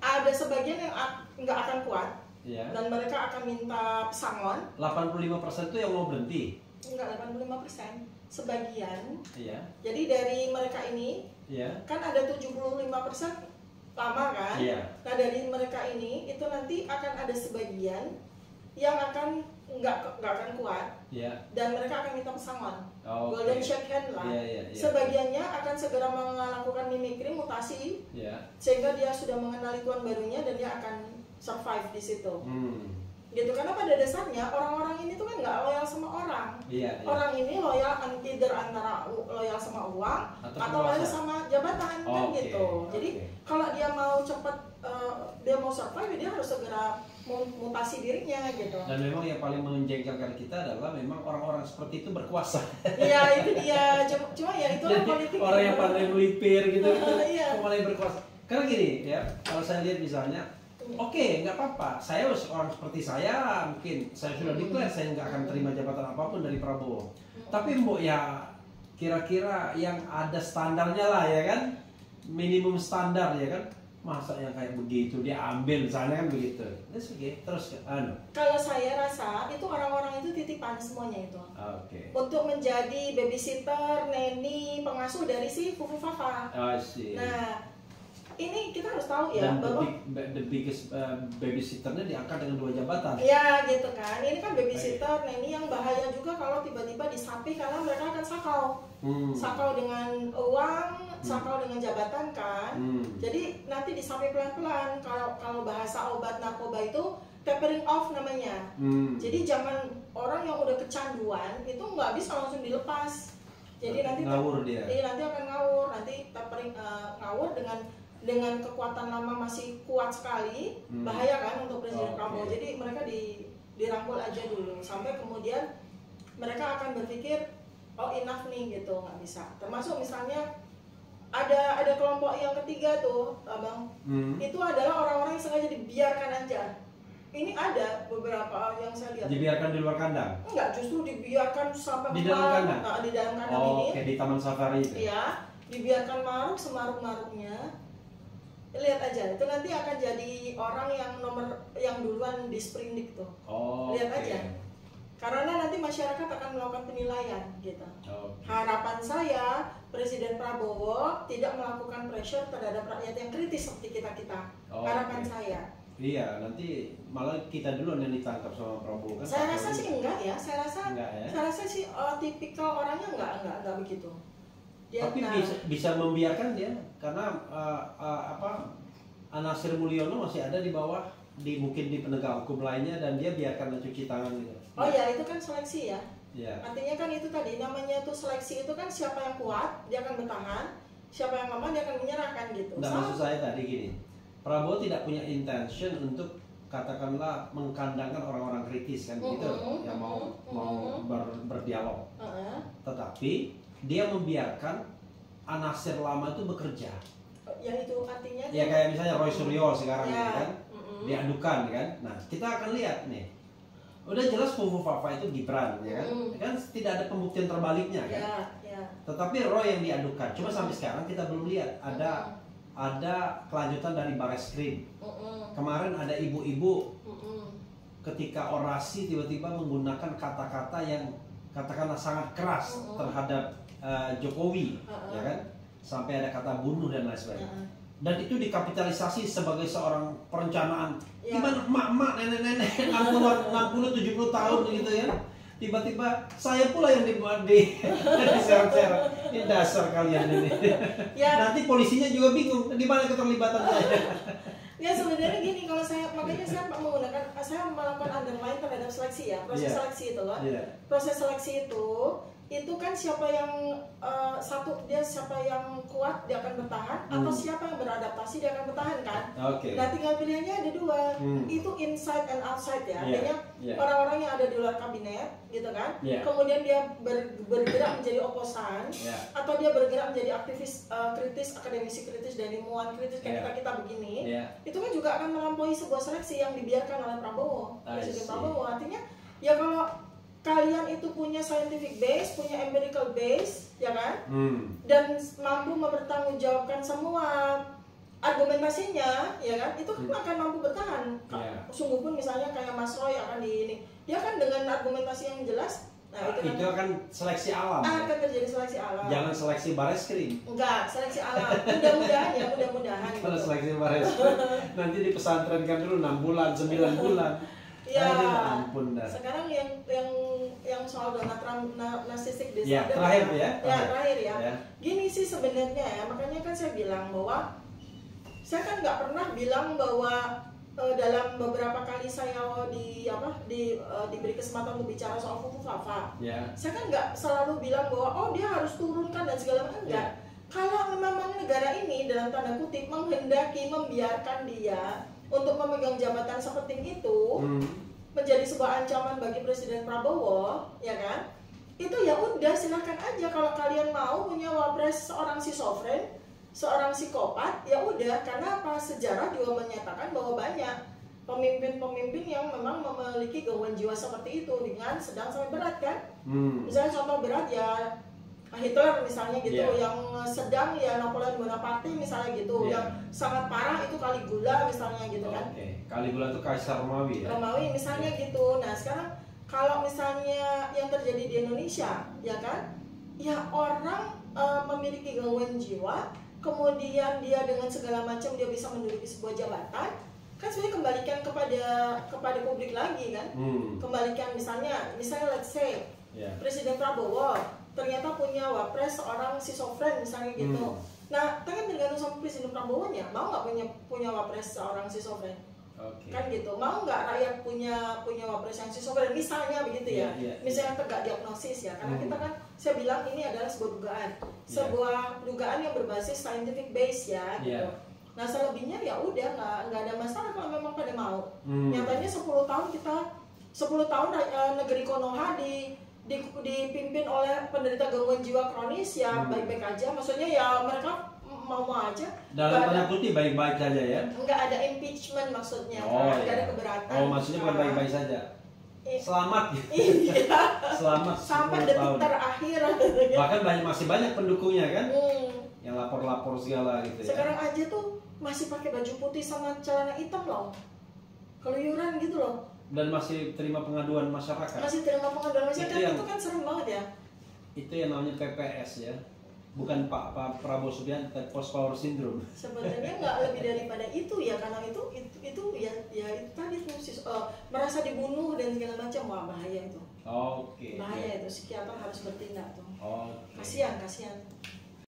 Ada sebagian yang nggak akan kuat. Dan mereka akan minta pesangon. 85% itu yang mau berhenti? Enggak, 85%. Sebagian. Jadi dari mereka ini kan ada 75% lama kan? Nah dari mereka ini itu nanti akan ada sebagian yang akan nggak akan kuat. Dan mereka akan minta pesangon. Golden shake hand lah. Sebagiannya akan segera melakukan mimikri, mutasi, sehingga dia sudah mengenali tuan barunya dan dia akan survive di situ, gitu. Karena pada dasarnya orang-orang ini tuh kan nggak loyal sama orang. Orang ini loyal either antara loyal sama uang atau loyal sama jabatan kan gitu. Jadi kalau dia mau cepat dia mau survive, dia harus segera mutasi dirinya gitu. Dan memang yang paling menjengkelkan kita adalah memang orang-orang seperti itu berkuasa. Iya itu dia. Cuma ya itulah politik. Orang yang pandai melipir gitu mulai berkuasa. Karena gini ya, kalau saya lihat misalnya. Nggak apa-apa. Saya orang seperti saya, mungkin saya sudah declare saya nggak akan terima jabatan apapun dari Prabowo. Tapi mbok ya kira-kira yang ada standarnya lah ya kan, minimum standar ya kan. Masa yang kayak begitu dia ambil misalnya kan begitu. Terus Kalau saya rasa itu orang-orang itu titipan semuanya itu. Untuk menjadi babysitter, neni, pengasuh dari si Fufu Fafa. Nah. Ini kita harus tahu ya, dan bahwa the biggest babysitternya diangkat dengan 2 jabatan. Iya gitu kan. Ini kan babysitter, nah ini yang bahaya juga kalau tiba-tiba disapi karena mereka akan sakau dengan uang, sakau dengan jabatan kan. Jadi nanti disapi pelan-pelan. Kalau bahasa obat narkoba itu tapering off namanya. Jadi jangan orang yang udah kecanduan itu nggak bisa langsung dilepas. Jadi nanti ngawur dia. Nanti akan ngawur, nanti tapering ngawur dengan kekuatan lama masih kuat sekali, bahaya kan untuk Presiden Prabowo. Jadi mereka dirangkul aja dulu sampai kemudian mereka akan berpikir enough nih gitu, nggak bisa. Termasuk misalnya ada kelompok yang ketiga tuh, Abang. Itu adalah orang-orang yang sengaja dibiarkan aja. Ini ada beberapa yang saya lihat. Dibiarkan di luar kandang? Enggak, justru dibiarkan sampai di dalam kandang. Di dalam kandang ini. Kayak di Taman Safari itu. Iya, dibiarkan maruk semaruk-maruknya. Lihat aja, itu nanti akan jadi orang yang duluan di sprindik tuh. Lihat aja. Karena nanti masyarakat akan melakukan penilaian gitu. Harapan saya Presiden Prabowo tidak melakukan pressure terhadap rakyat yang kritis seperti kita-kita. Harapan saya. Iya, nanti malah kita duluan yang ditangkap sama Prabowo kan. Saya rasa sih enggak ya. Saya rasa sih tipikal orangnya enggak begitu. Tapi bisa membiarkan dia karena Anasir Mulyono masih ada di bawah, mungkin di penegak hukum lainnya, dan dia biarkan cuci tangan gitu. Itu kan seleksi ya. Artinya kan itu tadi namanya tuh seleksi itu kan siapa yang kuat dia akan bertahan, siapa yang lemah dia akan menyerahkan gitu. Nah, maksud saya tadi gini, Prabowo tidak punya intention untuk katakanlah mengkandangkan orang-orang kritis kan gitu yang mau berdialog. Tetapi dia membiarkan Anasir lama itu bekerja. Yang itu artinya ya kayak misalnya Roy Suryo sekarang kan diadukan kan. Nah, kita akan lihat nih Udah jelas Fufu Fafa itu Gibran, ya kan? Kan tidak ada pembuktian terbaliknya kan? Ya. Tetapi Roy yang diadukan. Cuma sampai sekarang kita belum lihat ada kelanjutan dari Bareskrim. Kemarin ada ibu-ibu ketika orasi tiba-tiba menggunakan kata-kata yang katakanlah sangat keras terhadap Jokowi, ya kan? Sampai ada kata bunuh dan lain sebagainya. Dan itu dikapitalisasi sebagai seorang perencanaan. Gimana emak-emak, nenek-nenek 60-70 tahun gitu ya. Tiba-tiba saya pula yang dibuat diseret-seret. Ini dasar kalian ini. Nanti polisinya juga bingung di mana keterlibatan saya. Ya sebenarnya gini, kalau makanya saya melakukan underline terhadap seleksi ya, proses seleksi itu loh. Proses seleksi itu kan siapa yang siapa yang kuat dia akan bertahan, atau siapa yang beradaptasi dia akan bertahan kan. Nah tinggal pilihannya ada dua, itu inside and outside ya, artinya orang-orang yang ada di luar kabinet gitu kan, kemudian dia bergerak menjadi oposan, atau dia bergerak menjadi aktivis kritis, akademisi kritis, dan ilmuwan kritis kayak kita begini, itu kan juga akan melampaui sebuah seleksi yang dibiarkan oleh Prabowo, Presiden Prabowo. Artinya ya kalau kalian itu punya scientific base, punya empirical base, ya kan? Dan mampu mempertanggungjawabkan semua argumentasinya, ya kan? Itu kan akan mampu bertahan. Sungguh pun misalnya kayak Mas Roy akan di ini, dia kan dengan argumentasi yang jelas. Nah, itu akan seleksi alam. Akan terjadi seleksi alam. Jangan seleksi Bareskrim. Enggak, seleksi alam. Mudah-mudahan ya, mudah-mudahan. Kalau seleksi Bareskrim, nanti dipesantrenkan dulu 6 bulan, 9 bulan. Ya, ampun dah. Sekarang yang soal Donald Trump narcissistic disorder. Terakhir ya. Gini sih sebenarnya ya, makanya kan saya bilang bahwa saya kan nggak pernah bilang bahwa dalam beberapa kali saya diberi kesempatan untuk bicara soal Fufu Fafa. Saya kan nggak selalu bilang bahwa dia harus turunkan dan segala macam, enggak. Kalau memang negara ini dalam tanda kutip menghendaki membiarkan dia untuk memegang jabatan sepenting itu menjadi sebuah ancaman bagi Presiden Prabowo, ya kan? Itu ya udah silakan aja. Kalau kalian mau punya wapres seorang schizofren, seorang psikopat, ya udah. Karena apa? Sejarah juga menyatakan bahwa banyak pemimpin-pemimpin yang memang memiliki gangguan jiwa seperti itu dengan sedang sampai berat kan? Misalnya contoh berat ya Hitler misalnya gitu, yang sedang ya Napoleon Bonaparte misalnya gitu, yang sangat parah itu Caligula misalnya gitu kan. Caligula itu Kaisar Romawi ya? Romawi misalnya gitu. Nah sekarang kalau misalnya yang terjadi di Indonesia, ya kan, ya orang memiliki gangguan jiwa, kemudian dia dengan segala macam dia bisa menduduki sebuah jabatan, kan sebenarnya kembalikan kepada publik lagi kan. Kembalikan misalnya let's say Presiden Prabowo ternyata punya wapres seorang schizofren misalnya gitu. Nah, kan tergantung sama Presiden Prabowo-nya, mau nggak punya wapres seorang schizofren? Kan gitu. Mau nggak rakyat punya wapres yang schizofren misalnya begitu ya? Misalnya tegak diagnosis ya. Karena kita kan, saya bilang ini adalah sebuah dugaan. Sebuah dugaan yang berbasis scientific base ya gitu. Nah, selebihnya ya udah nggak ada masalah kalau memang pada mau. Nyatanya 10 tahun negeri Konoha dipimpin oleh penderita gangguan jiwa kronis ya baik-baik aja, maksudnya ya mereka mau aja. Dalam tanda kutip baik-baik saja ya? Nggak ada impeachment maksudnya, nggak ada keberatan. Maksudnya bukan baik-baik saja. Selamat gitu. Selamat sampai detik terakhir. Bahkan masih banyak pendukungnya kan? Yang lapor-lapor segala gitu ya. Sekarang aja tuh masih pakai baju putih sama celana hitam loh. Keluyuran gitu loh. Dan masih terima pengaduan masyarakat. Masih terima pengaduan masyarakat, itu kan serem banget ya. Itu yang namanya PPS ya, bukan Pak Prabowo Subianto, post power syndrome. Sebenarnya nggak lebih daripada itu ya, karena itu ya itu tadi merasa dibunuh dan segala macam, wah bahaya itu. Bahaya itu, psikiater harus bertindak tuh. Kasihan.